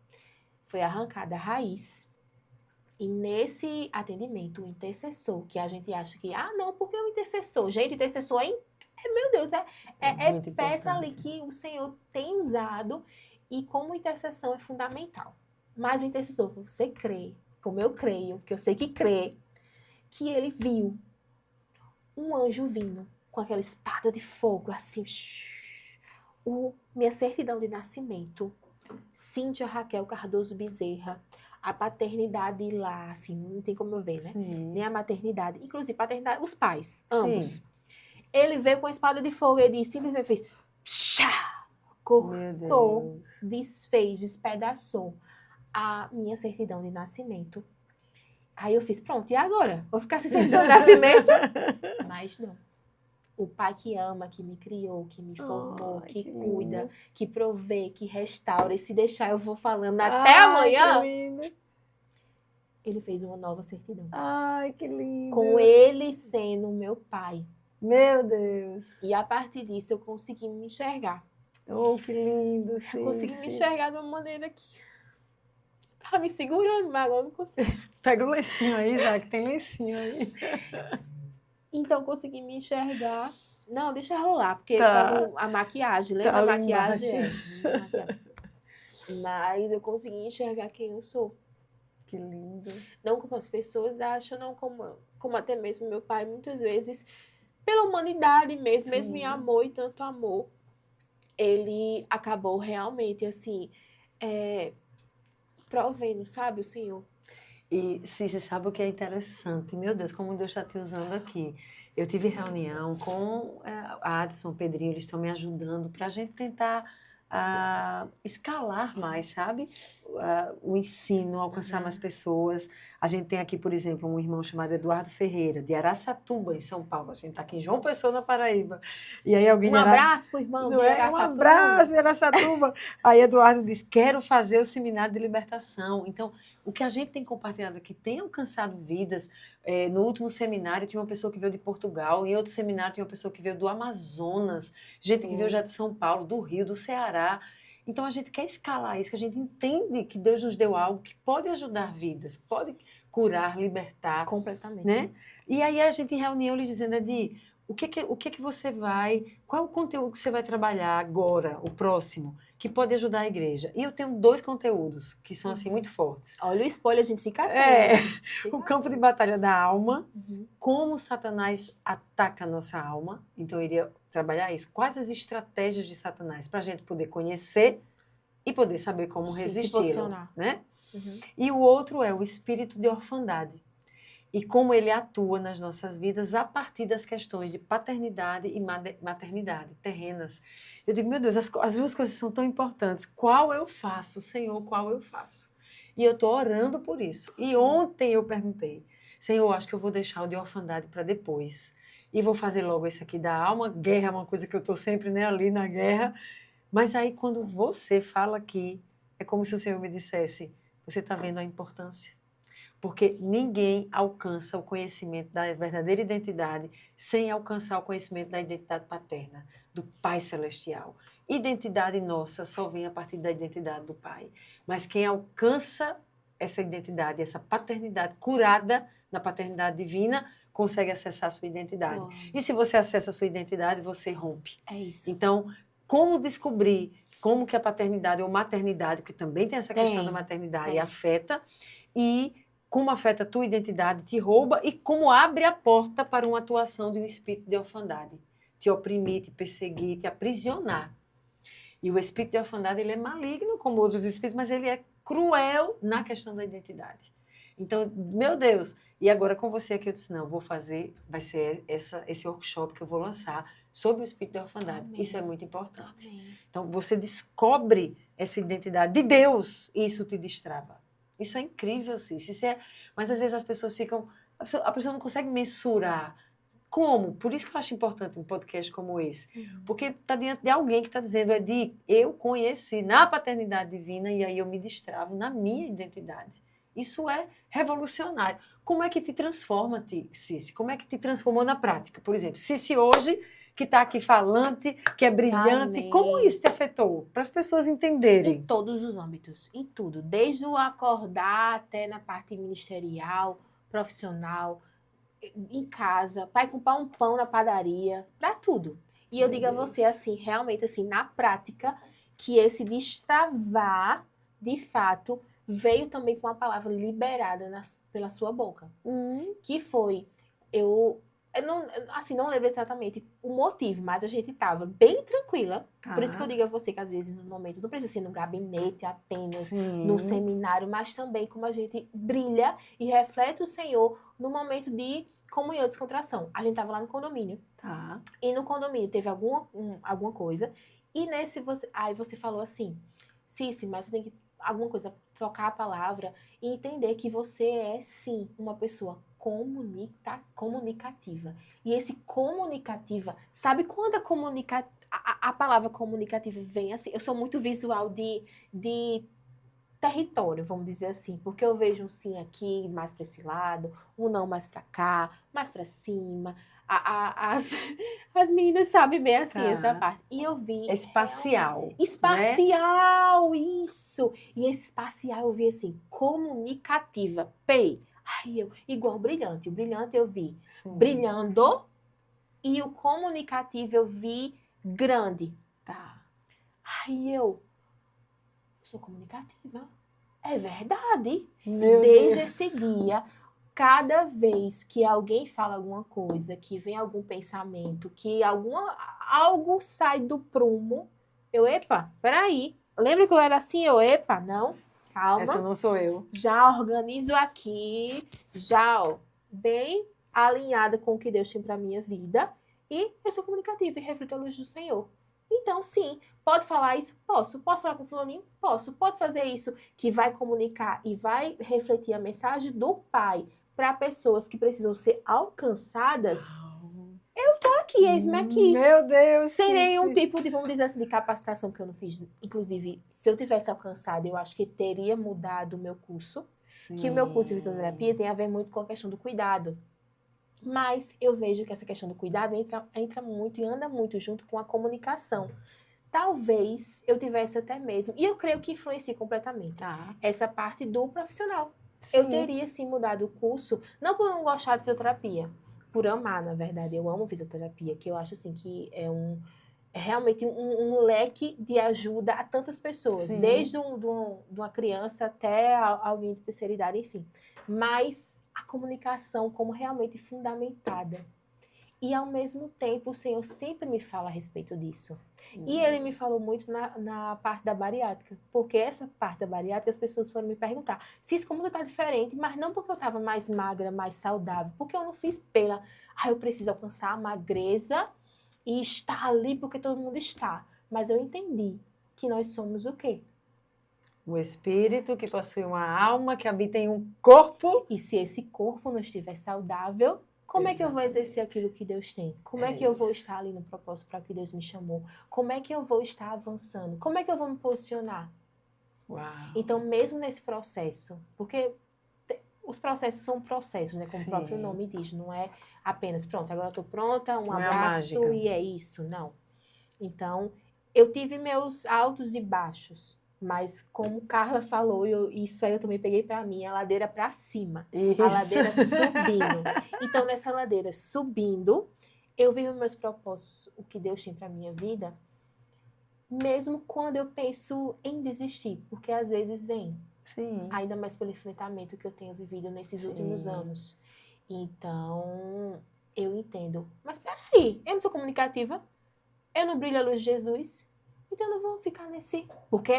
Foi arrancada a raiz. E nesse atendimento, o intercessor, que a gente acha que, não, porque o intercessor? Gente, intercessor meu Deus, é peça ali que o Senhor tem usado e como intercessão é fundamental. Mas o intercessor, você crê, como eu creio, que eu sei que crê, que ele viu um anjo vindo com aquela espada de fogo, assim, minha certidão de nascimento, Cíntia Raquel Cardoso Bezerra, a paternidade lá, assim, não tem como eu ver, né? Sim. Nem a maternidade. Inclusive, paternidade, os pais, ambos. Sim. Ele veio com a espada de fogo, ele simplesmente fez, pshá, cortou, desfez, despedaçou a minha certidão de nascimento. Aí eu fiz, pronto, e agora? Vou ficar sem certidão de nascimento? Mas não. O pai que ama, que me criou, que me formou, que cuida, lindo, que provê, que restaura. E se deixar, eu vou falando até amanhã. Que lindo. Ele fez uma nova certidão. Ai, que lindo. Com ele sendo meu pai. Meu Deus. E a partir disso, eu consegui me enxergar. Oh, que lindo. Eu consegui me enxergar de uma maneira que... Tava me segurando, mas agora eu não consigo. Pega o lencinho aí, Isaac. Tem lencinho aí. Então, eu consegui me enxergar. Não, deixa rolar, porque quando a maquiagem, lembra a maquiagem? Mas eu consegui enxergar quem eu sou. Que lindo. Não como as pessoas acham, não como até mesmo meu pai, muitas vezes, pela humanidade mesmo, mesmo em amor e tanto amor, ele acabou realmente, assim, provendo, sabe, o Senhor. E você sabe o que é interessante? Meu Deus, como Deus está te usando aqui. Eu tive reunião com a Adson, Pedrinho, eles estão me ajudando para a gente tentar escalar mais, sabe? O ensino, alcançar mais pessoas. A gente tem aqui, por exemplo, um irmão chamado Eduardo Ferreira, de Araçatuba, em São Paulo. A gente está aqui em João Pessoa, na Paraíba. E aí alguém abraço pro irmão de Araçatuba. Um abraço, Araçatuba. Aí Eduardo diz, quero fazer o seminário de libertação. Então, o que a gente tem compartilhado aqui tem alcançado vidas. No último seminário tinha uma pessoa que veio de Portugal, em outro seminário tinha uma pessoa que veio do Amazonas, gente que veio já de São Paulo, do Rio, do Ceará. Então a gente quer escalar isso, que a gente entende que Deus nos deu algo que pode ajudar vidas, que pode curar, libertar. Completamente. Né? E aí a gente em reunião lhes dizendo, Edi, o que você vai, qual é o conteúdo que você vai trabalhar agora, o próximo, que pode ajudar a igreja? E eu tenho 2 conteúdos que são assim muito fortes. Olha o spoiler, a gente fica atento. O campo de batalha da alma, como Satanás ataca a nossa alma. Então eu iria trabalhar isso. Quais as estratégias de Satanás para a gente poder conhecer e poder saber como resistir, né? E o outro é o espírito de orfandade. E como ele atua nas nossas vidas a partir das questões de paternidade e maternidade, terrenas. Eu digo, meu Deus, as 2 coisas são tão importantes. Qual eu faço, Senhor, qual eu faço? E eu estou orando por isso. E ontem eu perguntei, Senhor, acho que eu vou deixar o de orfandade para depois. E vou fazer logo esse aqui da alma. Guerra é uma coisa que eu estou sempre, né, ali na guerra. Mas aí quando você fala aqui, é como se o Senhor me dissesse, você está vendo a importância? Porque ninguém alcança o conhecimento da verdadeira identidade sem alcançar o conhecimento da identidade paterna, do Pai Celestial. Identidade nossa só vem a partir da identidade do Pai. Mas quem alcança essa identidade, essa paternidade curada na paternidade divina, consegue acessar a sua identidade. Uau. E se você acessa a sua identidade, você rompe. É isso. Então, como descobrir como que a paternidade ou maternidade, que também tem essa questão Tem, da maternidade, tem. afeta, e como afeta a tua identidade, te rouba, e como abre a porta para uma atuação de um espírito de orfandade. Te oprimir, te perseguir, te aprisionar. E o espírito de orfandade, ele é maligno como outros espíritos, mas ele é cruel na questão da identidade. Então, meu Deus, e agora com você aqui eu disse, não, vou fazer, vai ser esse workshop que eu vou lançar sobre o espírito de orfandade. Amém. Isso é muito importante. Amém. Então, você descobre essa identidade de Deus e isso te destrava. Isso é incrível, Cícero. Isso é... Mas às vezes as pessoas ficam... A pessoa não consegue mensurar. Como? Por isso que eu acho importante um podcast como esse. Porque está diante de alguém que está dizendo, eu conheci na paternidade divina e aí eu me destravo na minha identidade. Isso é revolucionário. Como é que te transforma, Cici? Como é que te transformou na prática? Por exemplo, Cici hoje, que está aqui falante, que é brilhante, Amém. como isso te afetou? Para as pessoas entenderem. Em todos os âmbitos, em tudo. Desde o acordar até na parte ministerial, profissional, em casa, pai comprar um pão na padaria, para tudo. E eu Meu digo a Deus. você, assim, realmente, assim, na prática, que esse destravar, de fato, veio também com a palavra liberada pela sua boca. Que foi, eu não, assim, não lembro exatamente o motivo, mas a gente estava bem tranquila. Por isso que eu digo a você que às vezes no momento, não precisa ser no gabinete apenas, Sim. no seminário, mas também como a gente brilha e reflete o Senhor no momento de comunhão e descontração. A gente estava lá no condomínio. Tá. E no condomínio teve alguma coisa. E nesse, aí você falou assim, Cici, mas você tem que, alguma coisa, trocar a palavra e entender que você é, sim, uma pessoa comunicativa. E esse comunicativa, sabe quando a palavra comunicativa vem assim? Eu sou muito visual de território, vamos dizer assim, porque eu vejo um sim aqui, mais para esse lado, um não mais para cá, mais para cima. As meninas sabem bem assim essa parte. E eu vi... Espacial. Espacial, né? Isso! E esse espacial eu vi assim, comunicativa. Pei. Aí eu, igual brilhante. O brilhante eu vi brilhando e o comunicativo eu vi grande. Tá. Aí eu sou comunicativa. É verdade. Meu Desde Deus. esse dia, cada vez que alguém fala alguma coisa, que vem algum pensamento, que algo sai do prumo, eu, epa, peraí. Lembra que eu era assim? Eu, epa, não, calma. Essa não sou eu. Já organizo aqui, já, ó, bem alinhada com o que Deus tem para minha vida. E eu sou comunicativa e reflito a luz do Senhor. Então, sim, pode falar isso? Posso. Posso falar com o fulaninho? Posso. Pode fazer isso que vai comunicar e vai refletir a mensagem do Pai para pessoas que precisam ser alcançadas? Eu tô aqui, eis-me aqui. Meu Deus! Sem nenhum tipo de, vamos dizer assim, de capacitação que eu não fiz. Inclusive, se eu tivesse alcançado, eu acho que teria mudado o meu curso. Sim. Que o meu curso de fisioterapia tem a ver muito com a questão do cuidado. Mas eu vejo que essa questão do cuidado entra muito e anda muito junto com a comunicação. Talvez eu tivesse até mesmo, e eu creio que influencia completamente, essa parte do profissional. Sim. Eu teria, sim, mudado o curso, não por não gostar de fisioterapia, por amar, na verdade. Eu amo fisioterapia, que eu acho assim que é realmente um leque de ajuda a tantas pessoas, sim, desde uma criança até alguém de terceira idade, enfim. Mas a comunicação como realmente fundamentada. E, ao mesmo tempo, o Senhor sempre me fala a respeito disso. E Ele me falou muito na parte da bariátrica. Porque essa parte da bariátrica, as pessoas foram me perguntar, Cis, como tu tá diferente? Mas não porque eu tava mais magra, mais saudável. Porque eu não fiz eu preciso alcançar a magreza e estar ali porque todo mundo está. Mas eu entendi que nós somos o quê? O espírito que possui uma alma que habita em um corpo. E se esse corpo não estiver saudável, como é que eu vou exercer aquilo que Deus tem? Como é que eu vou estar ali no propósito para que Deus me chamou? Como é que eu vou estar avançando? Como é que eu vou me posicionar? Uau. Então, mesmo nesse processo, porque os processos são processos, né? Como o próprio Sim. nome diz, não é apenas, pronto, agora eu tô pronta, um Não é a abraço mágica. e é isso, não. Então, eu tive meus altos e baixos, mas como Carla falou, isso aí eu também peguei para mim, a ladeira para cima, Isso. a ladeira subindo. Então, nessa ladeira subindo, eu vivo meus propósitos, o que Deus tem para minha vida, mesmo quando eu penso em desistir, porque às vezes vem, Sim. ainda mais pelo enfrentamento que eu tenho vivido nesses últimos anos. Então, eu entendo. Mas peraí, eu não sou comunicativa? Eu não brilho a luz de Jesus? Então eu não vou ficar nesse... Porque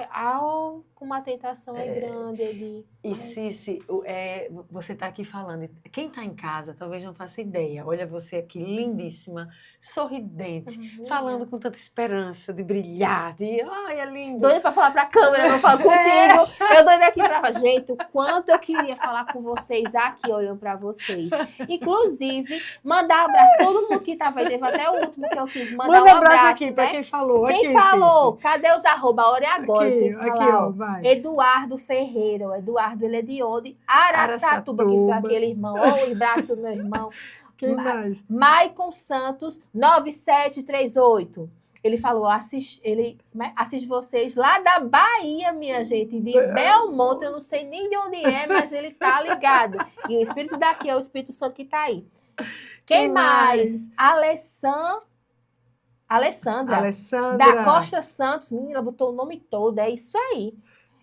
como a tentação é grande, ele... E Cici, você está aqui falando, quem está em casa talvez não faça ideia. Olha você aqui, lindíssima, sorridente, falando com tanta esperança de brilhar, ai, é lindo. Doida para falar para a câmera, eu falo contigo. Eu doida aqui para... Gente, o quanto eu queria falar com vocês aqui, olhando para vocês. Inclusive, mandar um abraço. Todo mundo que estava aí, teve até o último que eu quis mandar um abraço, aqui, né? para quem falou. Quem aqui, falou? Cici. Cadê os arroba? A hora é agora. Aqui, Tem que falar, aqui, ó, vai. Eduardo Ferreira. O Eduardo, ele é de onde? Araçatuba, que foi aquele irmão. Ó, o braço do meu irmão. Quem mais? Maicon Santos, 9738. Ele falou, ele assiste vocês lá da Bahia, minha gente, de Belmonte. Eu não sei nem de onde é, mas ele tá ligado. E o espírito daqui é o Espírito Santo que tá aí. Quem mais? Alessandra, da Costa Santos. Menina, botou o nome todo, é isso aí.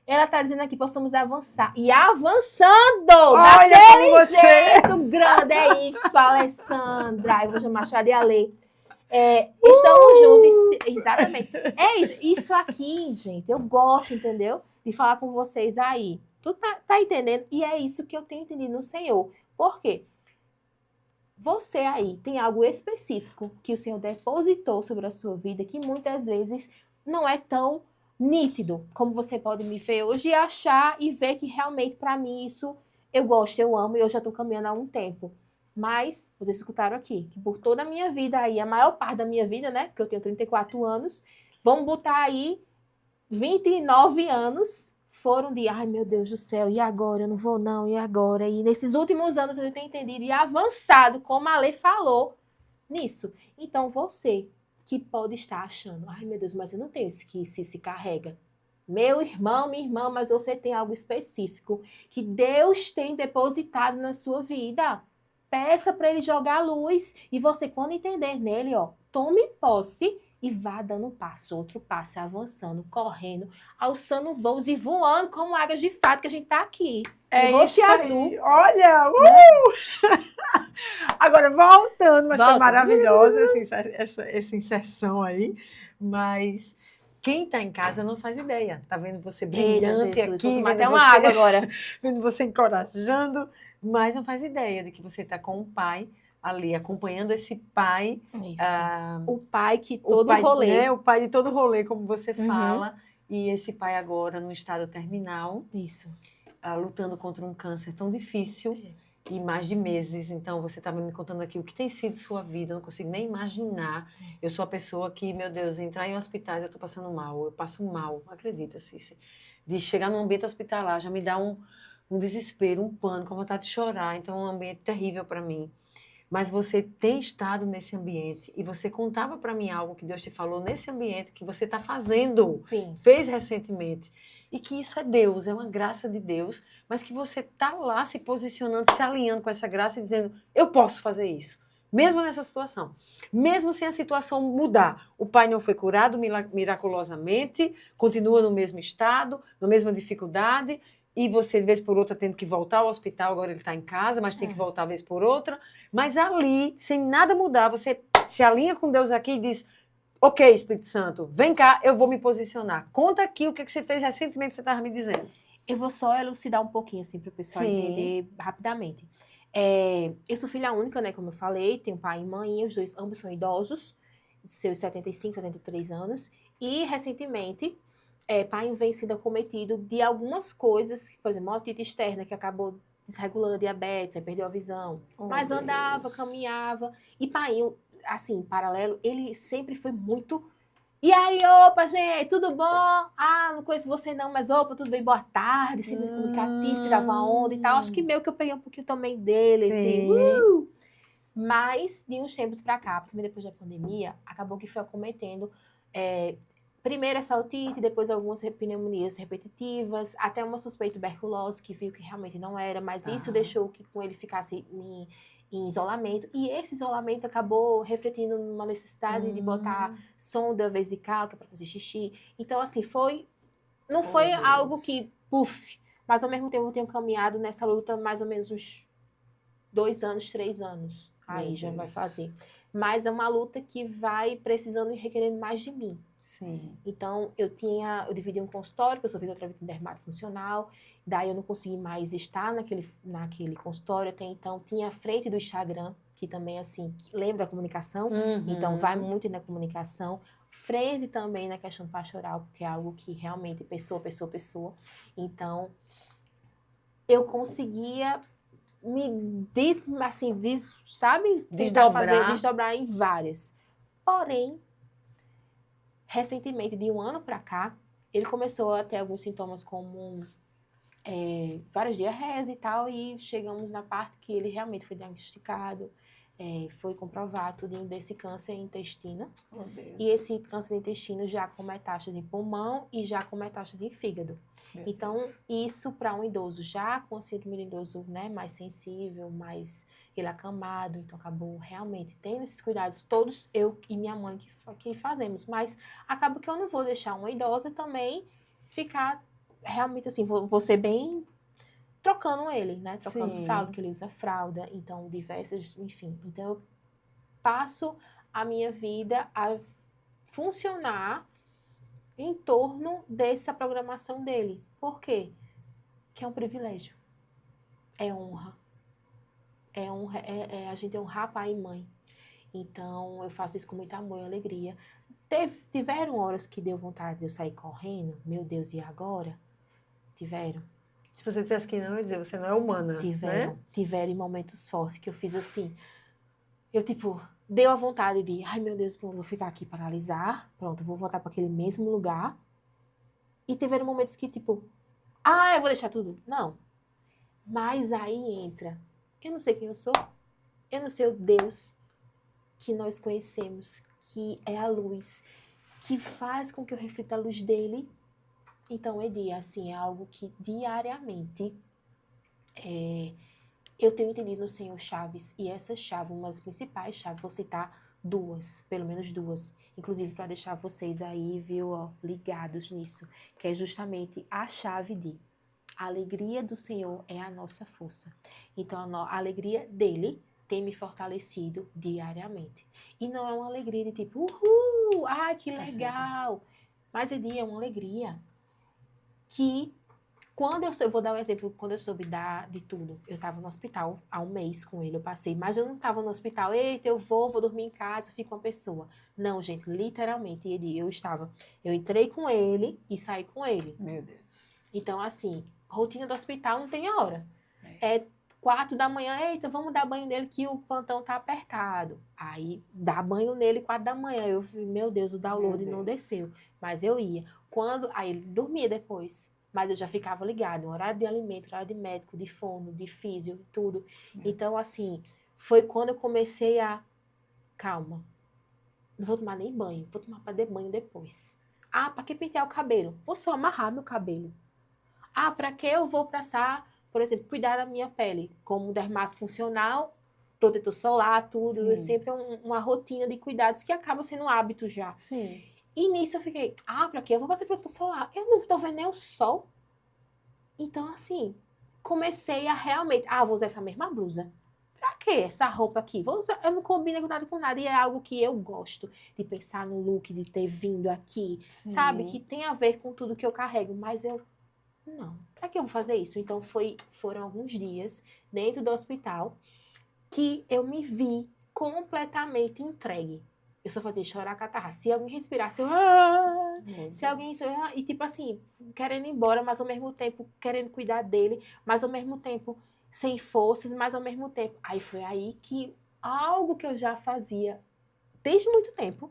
Ela tá dizendo aqui, possamos avançar. E avançando! Olha daquele jeito grande, é isso, Alessandra. Eu vou chamar a de Ale. Estamos juntos, exatamente. Isso aqui, gente, eu gosto, entendeu? De falar com vocês aí. Tu tá entendendo? E é isso que eu tenho entendido no Senhor. Por quê? Você aí tem algo específico que o Senhor depositou sobre a sua vida que muitas vezes não é tão nítido como você pode me ver hoje e achar e ver que realmente para mim isso eu gosto, eu amo e eu já estou caminhando há um tempo. Mas vocês escutaram aqui que por toda a minha vida aí, a maior parte da minha vida, né, porque eu tenho 34 anos, vamos botar aí 29 anos foram de, ai meu Deus do céu, e agora? Eu não vou não, e agora? E nesses últimos anos eu tenho entendido e avançado, como a Lê falou, nisso. Então você que pode estar achando, ai meu Deus, mas eu não tenho isso que se carrega. Meu irmão, minha irmã, mas você tem algo específico que Deus tem depositado na sua vida. Peça para ele jogar a luz e você, quando entender nele, ó, tome posse e vá dando um passo, outro passo, avançando, correndo, alçando voos e voando como águias de fato que a gente tá aqui. Roxo e azul. Olha! Agora, voltando, mas foi maravilhosa essa inserção aí. Mas quem está em casa não faz ideia. Tá vendo você brilhante aqui, vou tomar até uma água agora. Vendo você encorajando, mas não faz ideia de que você está com um pai ali, acompanhando esse pai. O pai que todo rolê. Né, o pai de todo rolê, como você fala. E esse pai agora no estado terminal. Isso. Lutando contra um câncer tão difícil. E mais de meses. Então, você estava me contando aqui o que tem sido sua vida. Eu não consigo nem imaginar. Eu sou a pessoa que, meu Deus, entrar em hospitais, eu estou passando mal. Eu passo mal, acredita, Cici. De chegar num ambiente hospitalar, já me dá um desespero, um pânico, uma vontade de chorar. Então, é um ambiente terrível para mim. Mas você tem estado nesse ambiente e você contava para mim algo que Deus te falou nesse ambiente que você está fazendo, fez recentemente. E que isso é Deus, é uma graça de Deus, mas que você está lá se posicionando, se alinhando com essa graça e dizendo, eu posso fazer isso, mesmo nessa situação. Mesmo sem a situação mudar. O pai não foi curado miraculosamente, continua no mesmo estado, na mesma dificuldade, e você, de vez por outra, tendo que voltar ao hospital, agora ele está em casa, mas tem que voltar vez por outra. Mas ali, sem nada mudar, você se alinha com Deus aqui e diz, ok, Espírito Santo, vem cá, eu vou me posicionar. Conta aqui o que você fez recentemente, que você estava me dizendo. Eu vou só elucidar um pouquinho, assim, para o pessoal entender rapidamente. Eu sou filha única, né, como eu falei, tenho pai e mãe, os dois, ambos são idosos, seus 75, 73 anos, e recentemente... pai vem sendo acometido de algumas coisas, por exemplo, uma otite externa que acabou desregulando a diabetes, aí perdeu a visão. Mas andava, caminhava. E pai, assim, em paralelo, ele sempre foi muito E aí, opa, gente, tudo bom? Ah, não conheço você não, mas opa, tudo bem, boa tarde, sempre comunicativo, tirava onda e tal. Acho que meio que eu peguei um pouquinho também dele, assim. Sim. Mas, de uns tempos pra cá, principalmente depois da pandemia, acabou que foi acometendo, primeiro essa otite, depois algumas pneumonias repetitivas, até uma suspeita de tuberculose, que viu que realmente não era, mas isso deixou que com ele ficasse em isolamento, e esse isolamento acabou refletindo numa necessidade de botar sonda vesical, que é para fazer xixi. Então, assim, não foi algo que, puf, mas ao mesmo tempo eu tenho caminhado nessa luta mais ou menos uns 2 anos, 3 anos. Aí já vai fazer. Mas é uma luta que vai precisando e requerendo mais de mim. Sim. Então, eu dividi um consultório, que eu sou fisioterapeuta em dermatofuncional, daí eu não consegui mais estar naquele consultório, até então tinha a frente do Instagram, que também, assim, lembra a comunicação, então vai muito na comunicação, frente também na questão pastoral, porque é algo que realmente pessoa. Então, eu conseguia sabe? Tentar desdobrar em várias. Porém, recentemente, de um ano para cá, ele começou a ter alguns sintomas como várias diarreias e tal, e chegamos na parte que ele realmente foi diagnosticado, foi comprovado tudo desse câncer intestino. Oh, Deus. E esse câncer de intestino já com metástase em pulmão e já com metástase em fígado. Então, isso para um idoso já com síndrome de idoso, né, mais sensível, mais ele acamado, então acabou realmente tendo esses cuidados, todos eu e minha mãe que fazemos, mas acaba que eu não vou deixar uma idosa também ficar realmente assim, vou ser bem trocando ele, né, trocando fralda, que ele usa fralda, então diversas, enfim, então eu passo a minha vida a funcionar em torno dessa programação dele. Por quê? Que é um privilégio. É honra. A gente honrar pai e mãe. Então, eu faço isso com muito amor e alegria. Tiveram horas que deu vontade de eu sair correndo. Meu Deus, e agora? Tiveram. Se você dissesse que não, eu ia dizer, você não é humana, né? Tiveram momentos fortes que eu fiz assim. Eu, deu a vontade de, ai meu Deus, vou ficar aqui paralisar. Pronto, vou voltar para aquele mesmo lugar. E tiveram momentos que, eu vou deixar tudo. Não. Mas aí entra, eu não sei quem eu sou, eu não sei o Deus que nós conhecemos, que é a luz, que faz com que eu reflita a luz dele. Então, Edi, assim, é algo que diariamente eu tenho entendido no Senhor chaves, e essa chave, uma das principais chaves, vou citar duas, pelo menos duas, inclusive para deixar vocês aí, viu, ó, ligados nisso, que é justamente a chave de a alegria do Senhor é a nossa força. Então, a alegria dele tem me fortalecido diariamente. E não é uma alegria de tipo, uhul, que legal. Mas é uma alegria que, eu vou dar um exemplo, quando eu soube de tudo, eu estava no hospital há um mês com ele, eu passei, mas eu não estava no hospital, eita, eu vou dormir em casa, fico com uma pessoa. Não, gente, literalmente, eu entrei com ele e saí com ele. Meu Deus. Então, assim, rotina do hospital não tem hora. É 4 da manhã, eita, vamos dar banho nele que o plantão tá apertado. Aí, dá banho nele 4 da manhã. Eu falei, meu Deus, o download não desceu. Mas eu ia. Aí ele dormia depois. Mas eu já ficava ligado. Horário de alimento, horário de médico, de fono, de físio, tudo. Então, assim, foi quando eu comecei calma. Não vou tomar nem banho. Vou tomar banho depois. Pra que pentear o cabelo? Vou só amarrar meu cabelo. Para que eu vou passar, por exemplo, cuidar da minha pele? Como dermatofuncional, protetor solar, tudo. Sim. É sempre uma rotina de cuidados que acaba sendo um hábito já. Sim. E nisso eu fiquei, para que eu vou fazer protetor solar? Eu não estou vendo nem o sol. Então, assim, comecei a realmente, vou usar essa mesma blusa. Pra que essa roupa aqui? Vou usar, eu não combino com nada. E é algo que eu gosto de pensar no look, de ter vindo aqui. Sim. Sabe? Que tem a ver com tudo que eu carrego. Mas não, para que eu vou fazer isso? Então, foram alguns dias dentro do hospital que eu me vi completamente entregue. Eu só fazia chorar catarro. Se alguém respirasse, se alguém... E tipo assim, querendo ir embora, mas ao mesmo tempo querendo cuidar dele, mas ao mesmo tempo sem forças, mas ao mesmo tempo... Aí foi aí que algo que eu já fazia desde muito tempo,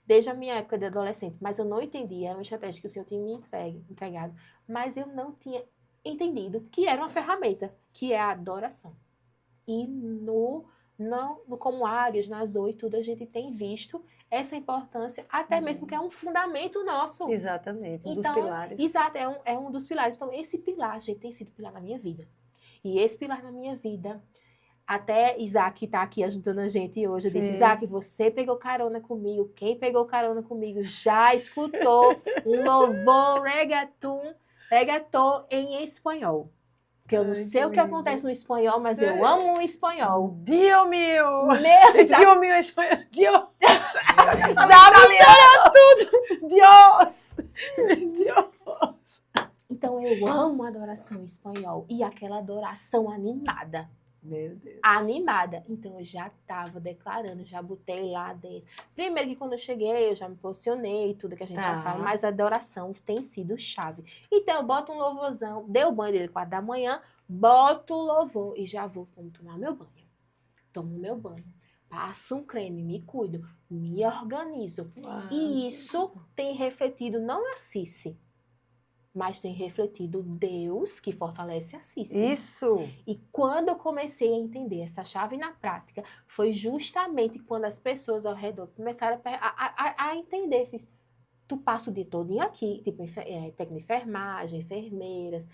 desde a minha época de adolescente, mas eu não entendia, era uma estratégia que o Senhor tinha me entregado, mas eu não tinha entendido que era uma ferramenta, que é a adoração. E como áreas, na Zoe, tudo, a gente tem visto essa importância, até mesmo que é um fundamento nosso. Exatamente, um dos Então, pilares. exato, é um dos pilares. Então, esse pilar, gente, tem sido pilar na minha vida. E esse pilar na minha vida, até Isaac está aqui ajudando a gente hoje. Eu disse, Sim. Isaac, você pegou carona comigo. Quem pegou carona comigo já escutou um louvor reggaeton em espanhol. Que eu não sei o que acontece no espanhol, mas eu amo o espanhol. Dio mio! Meu Dio mio espanhol! Dios! Já misturou tudo! Dios! Dios! Então eu amo a adoração em espanhol. E aquela adoração animada. Meu Deus. Animada. Então eu já estava declarando, já botei lá dentro. Primeiro que quando eu cheguei, eu já me posicionei, tudo que a gente já fala, mas a adoração tem sido chave. Então eu boto um louvorzão, dei o banho dele 4 da manhã, boto o louvor e já vou tomar meu banho. Tomo meu banho, passo um creme, me cuido, me organizo. Uau. E isso tem refletido não a Cici, mas tem refletido Deus que fortalece a Cici. Isso! E quando eu comecei a entender essa chave na prática, foi justamente quando as pessoas ao redor começaram a entender. Fiz, tu passa o dia todo aqui, tipo, técnico de enfermagem, enfermeiras,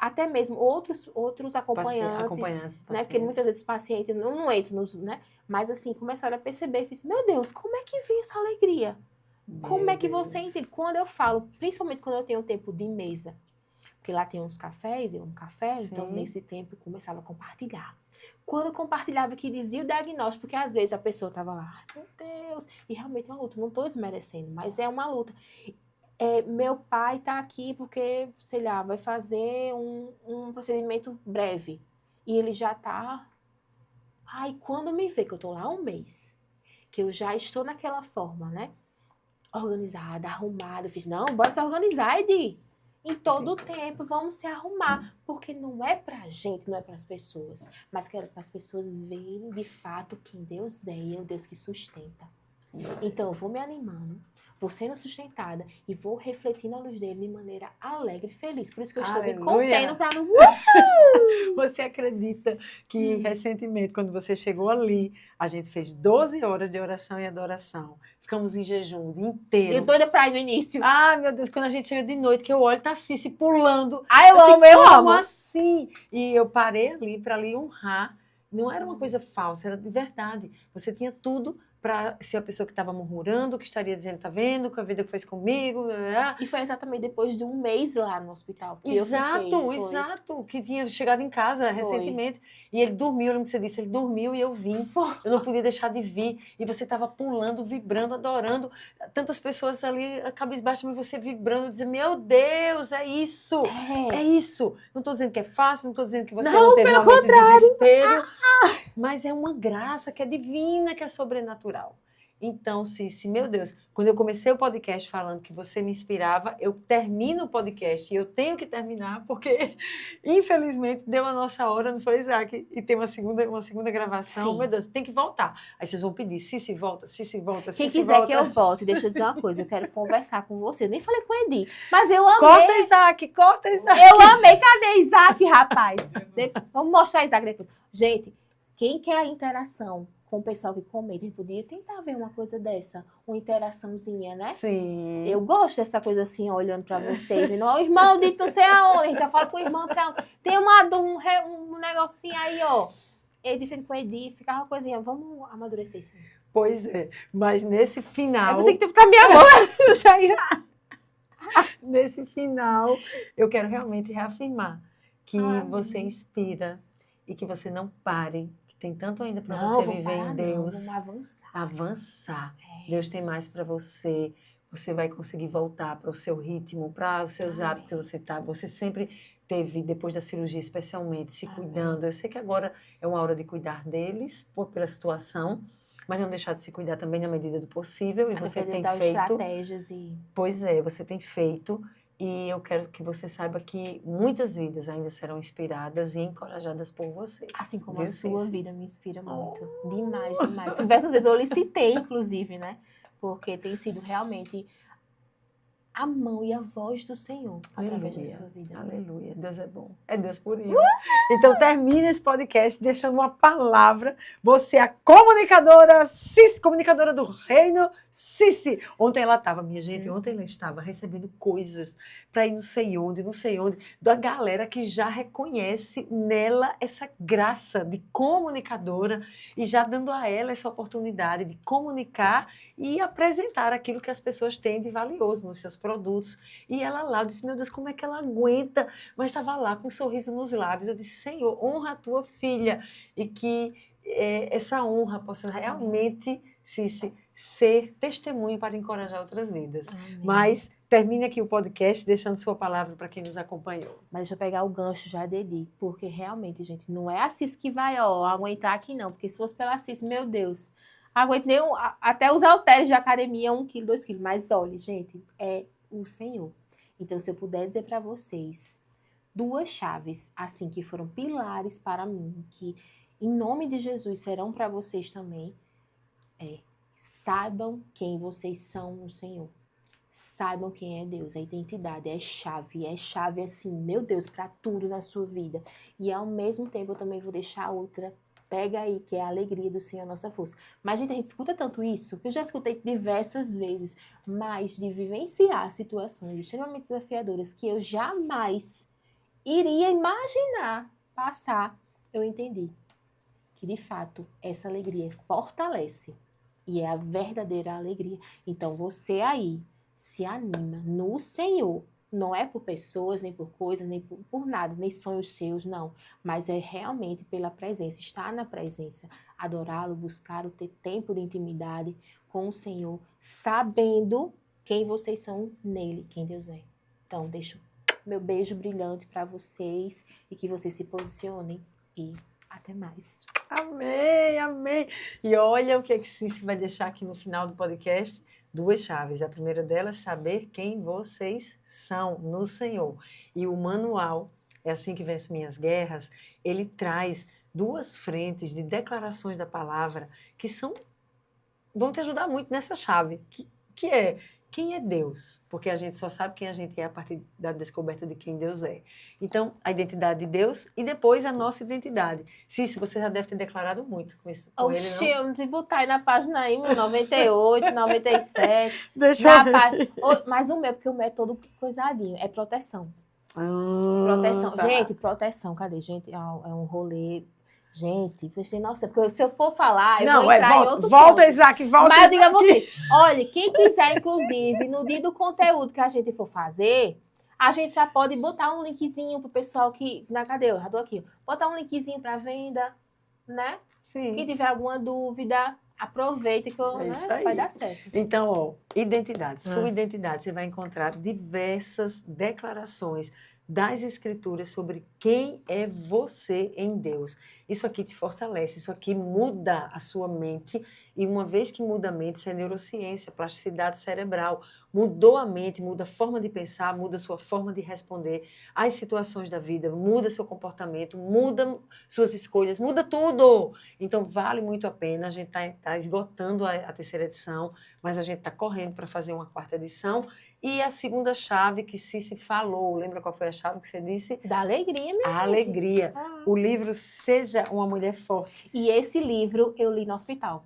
até mesmo outros acompanhantes, né? Porque muitas vezes o paciente não entra nos, né? Mas assim, começaram a perceber, fiz, meu Deus, como é que vem essa alegria? Como é que você entende? Quando eu falo, principalmente quando eu tenho tempo de mesa, porque lá tem uns cafés, eu amo café, então nesse tempo eu começava a compartilhar. Quando eu compartilhava que dizia o diagnóstico, porque às vezes a pessoa estava lá, ai meu Deus, e realmente é uma luta, não estou desmerecendo, mas é uma luta. Meu pai está aqui porque, sei lá, vai fazer um procedimento breve, e ele já está... Ai, quando me vê que eu estou lá um mês, que eu já estou naquela forma, né? Organizada, arrumada. Eu fiz, não, bora se organizar, Edi. Em todo o tempo, vamos se arrumar. Porque não é pra gente, não é para as pessoas. Mas quero para as pessoas verem de fato quem Deus é e é o Deus que sustenta. Então, eu vou me animando, vou sendo sustentada e vou refletindo a luz dele de maneira alegre e feliz. Por isso que eu estou me contendo para não... Você acredita que recentemente, quando você chegou ali, a gente fez 12 horas de oração e adoração. Ficamos em jejum o dia inteiro. Eu doida pra ir no início. Ah, meu Deus, quando a gente chega de noite, que eu olho, tá assim, se pulando. Eu amo. Assim? E eu parei ali para lhe honrar. Não era uma coisa falsa, era de verdade. Você tinha tudo para ser a pessoa que estava murmurando, que estaria dizendo, tá vendo, que a vida que fez comigo. E foi exatamente depois de um mês lá no hospital. Que Exato, que tinha chegado em casa recentemente. E ele dormiu, eu lembro que você disse, ele dormiu e eu vim. Eu não podia deixar de vir. E você estava pulando, vibrando, adorando. Tantas pessoas ali, a cabeça baixa, mas você vibrando, dizendo, meu Deus, é isso. É isso. Não estou dizendo que é fácil, não estou dizendo que você não teve um momento de desespero. Mas é uma graça que é divina, que é sobrenatural. Então, Cici, meu Deus, quando eu comecei o podcast falando que você me inspirava, eu termino o podcast e eu tenho que terminar porque, infelizmente, deu a nossa hora, não foi, Isaac? E tem uma segunda gravação. Sim. Meu Deus, tem que voltar. Aí vocês vão pedir, Cici, volta, Cici, volta, Cici, volta. Quem quiser volta. que eu volte, deixa eu dizer uma coisa, eu quero conversar com você. Eu nem falei com o Edi, mas eu amei. Corta, Isaac, corta, Isaac. Eu amei. Cadê Isaac, rapaz? Vamos mostrar Isaac depois. Gente, quem quer a interação com o pessoal que comenta, a gente podia tentar ver uma coisa dessa, uma interaçãozinha, né? Sim. Eu gosto dessa coisa assim, olhando pra vocês, e não, irmão, dito não sei aonde, a gente já fala com o irmão, não sei aonde. Tem um negócio assim aí, ó. Ele dizendo com o Edi, fica uma coisinha, vamos amadurecer isso. Pois é, mas nesse final... É você que tem que ficar minha mão, eu já ia... Nesse final, eu quero realmente reafirmar que você inspira e que você não pare, que tem tanto ainda para você viver em Deus. Vamos avançar. Deus tem mais para você. Você vai conseguir voltar para o seu ritmo, para os seus hábitos que você está. Você sempre teve, depois da cirurgia, especialmente, se cuidando. Eu sei que agora é uma hora de cuidar deles, pela situação, mas não deixar de se cuidar também na medida do possível. E você tem feito estratégias e... Pois é, você tem feito. E eu quero que você saiba que muitas vidas ainda serão inspiradas e encorajadas por você. Assim como a sua vida me inspira muito. Demais, demais. Diversas vezes eu licitei, inclusive, né? porque tem sido realmente a mão e a voz do Senhor através da sua vida. Aleluia. Deus é bom. É Deus por isso. Então, termina esse podcast deixando uma palavra. Você é a comunicadora Cici, comunicadora do Reino Cici. Ontem ela estava, minha gente, ontem ela estava recebendo coisas para ir não sei onde, da galera que já reconhece nela essa graça de comunicadora e já dando a ela essa oportunidade de comunicar e apresentar aquilo que as pessoas têm de valioso nos seus produtos. E ela lá, eu disse, meu Deus, como é que ela aguenta? Mas estava lá com um sorriso nos lábios. Eu disse, Senhor, honra a tua filha e que essa honra possa realmente, Cici, ser testemunho para encorajar outras vidas. Amém. Mas termine aqui o podcast deixando sua palavra para quem nos acompanhou. Mas deixa eu pegar o gancho já, Dedi, porque realmente, gente, não é a Cici que vai aguentar aqui não, porque se fosse pela Cici, meu Deus, aguento nem até os halteres de academia, 1 quilo, 2 quilos. Mas olha, gente, é o Senhor. Então, se eu puder dizer para vocês 2 chaves, assim, que foram pilares para mim, que em nome de Jesus serão para vocês também, saibam quem vocês são no Senhor. Saibam quem é Deus. A identidade é chave assim, meu Deus, para tudo na sua vida. E ao mesmo tempo eu também vou deixar outra. Pega aí, que é a alegria do Senhor, a nossa força. Mas, gente, a gente escuta tanto isso, que eu já escutei diversas vezes, mas de vivenciar situações extremamente desafiadoras que eu jamais iria imaginar passar, eu entendi que, de fato, essa alegria fortalece. E é a verdadeira alegria. Então, você aí se anima no Senhor. Não é por pessoas, nem por coisas, nem por nada, nem sonhos seus, não. Mas é realmente pela presença, estar na presença, adorá-lo, buscar, ter tempo de intimidade com o Senhor, sabendo quem vocês são nele, quem Deus é. Então, deixo meu beijo brilhante para vocês e que vocês se posicionem e até mais. Amém, amém. E olha o que Cici vai deixar aqui no final do podcast. 2 chaves. A primeira delas, saber quem vocês são no Senhor. E o manual, É Assim que Venço Minhas Guerras, ele traz 2 frentes de declarações da palavra que vão te ajudar muito nessa chave, que é quem é Deus? Porque a gente só sabe quem a gente é a partir da descoberta de quem Deus é. Então, a identidade de Deus e depois a nossa identidade. Cici, você já deve ter declarado muito com ele, não? Oxi, eu não botar aí na página aí, 98, 97. Deixa eu ver. Mas o meu, porque o meu é todo coisadinho, é proteção. Proteção. Tá. Gente, proteção, cadê? Gente, é um rolê. Gente, vocês têm noção, porque se eu for falar, eu vou entrar em outro volta, ponto. Isaac, volta. Mas diga a vocês, olha, quem quiser, inclusive, no dia do conteúdo que a gente for fazer, a gente já pode botar um linkzinho pro pessoal que... Cadê? Eu já tô aqui. Botar um linkzinho para venda, né? Sim. Quem tiver alguma dúvida, aproveita que vai dar certo. Então, identidade. Sua identidade, você vai encontrar diversas declarações das Escrituras sobre quem é você em Deus. Isso aqui te fortalece, isso aqui muda a sua mente, e uma vez que muda a mente, isso é neurociência, plasticidade cerebral. Mudou a mente, muda a forma de pensar, muda a sua forma de responder às situações da vida, muda seu comportamento, muda suas escolhas, muda tudo. Então, vale muito a pena. A gente está esgotando a 3ª edição, mas a gente está correndo para fazer uma 4ª edição. E a segunda chave que Cici falou, lembra qual foi a chave que você disse? Da alegria, minha A alegria. O livro Seja uma Mulher Forte. E esse livro eu li no hospital.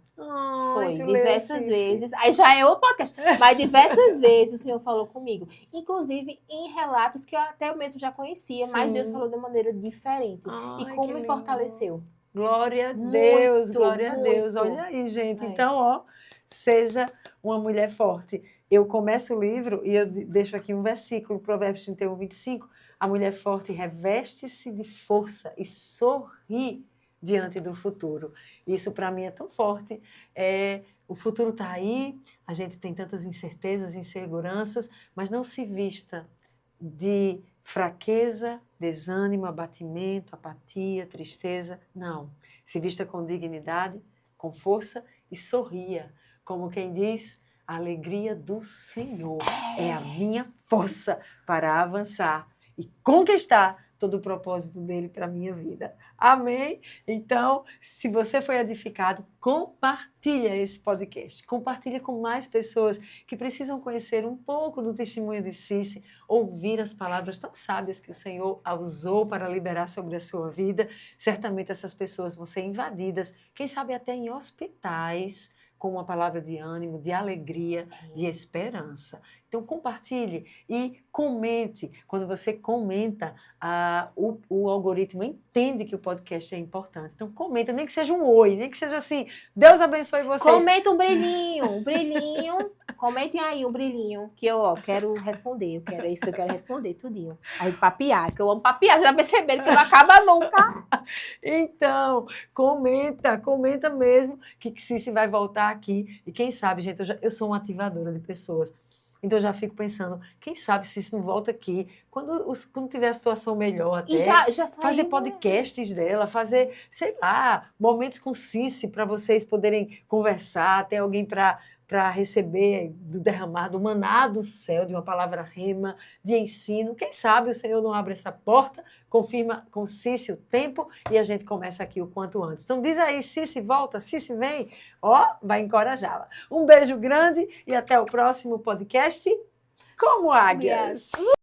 Foi tu diversas leu, vezes. Aí já é outro podcast. Mas diversas vezes o Senhor falou comigo. Inclusive em relatos que até eu mesmo já conhecia, mas Deus falou de maneira diferente. E como me fortaleceu. Glória a Deus, Muito, glória a Deus. muito. Olha aí, gente. Então, seja uma mulher forte. Eu começo o livro e eu deixo aqui um versículo, Provérbios 31, 25. A mulher forte reveste-se de força e sorri diante do futuro. Isso para mim é tão forte. O futuro está aí, a gente tem tantas incertezas, inseguranças, mas não se vista de fraqueza, desânimo, abatimento, apatia, tristeza. Não. Se vista com dignidade, com força e sorria. Como quem diz, a alegria do Senhor é a minha força para avançar e conquistar todo o propósito dele para a minha vida. Amém? Então, se você foi edificado, compartilha esse podcast. Compartilha com mais pessoas que precisam conhecer um pouco do testemunho de Cici, ouvir as palavras tão sábias que o Senhor a usou para liberar sobre a sua vida. Certamente essas pessoas vão ser invadidas, quem sabe até em hospitais, com uma palavra de ânimo, de alegria, de esperança. Então, compartilhe e comente. Quando você comenta, o algoritmo entende que o podcast é importante. Então, comenta, nem que seja um oi, nem que seja assim, Deus abençoe vocês. Comenta um brilhinho. Comentem aí um brilhinho, que eu quero responder. Eu quero responder tudinho. Aí papiar, que eu amo papiar, já perceberam que não acaba nunca. Então, comenta mesmo que Cici vai voltar aqui. E quem sabe, gente, eu sou uma ativadora de pessoas. Então, eu já fico pensando, quem sabe Cici não volta aqui, quando tiver a situação melhor até, E já saiu, fazer podcasts dela, fazer, sei lá, momentos com Cici para vocês poderem conversar, ter alguém para receber do derramar, do maná do céu, de uma palavra rema, de ensino. Quem sabe o Senhor não abre essa porta, confirma com Cici o tempo e a gente começa aqui o quanto antes. Então diz aí, Cici volta, Cici vem, vai encorajá-la. Um beijo grande e até o próximo podcast Como Águias. Yes.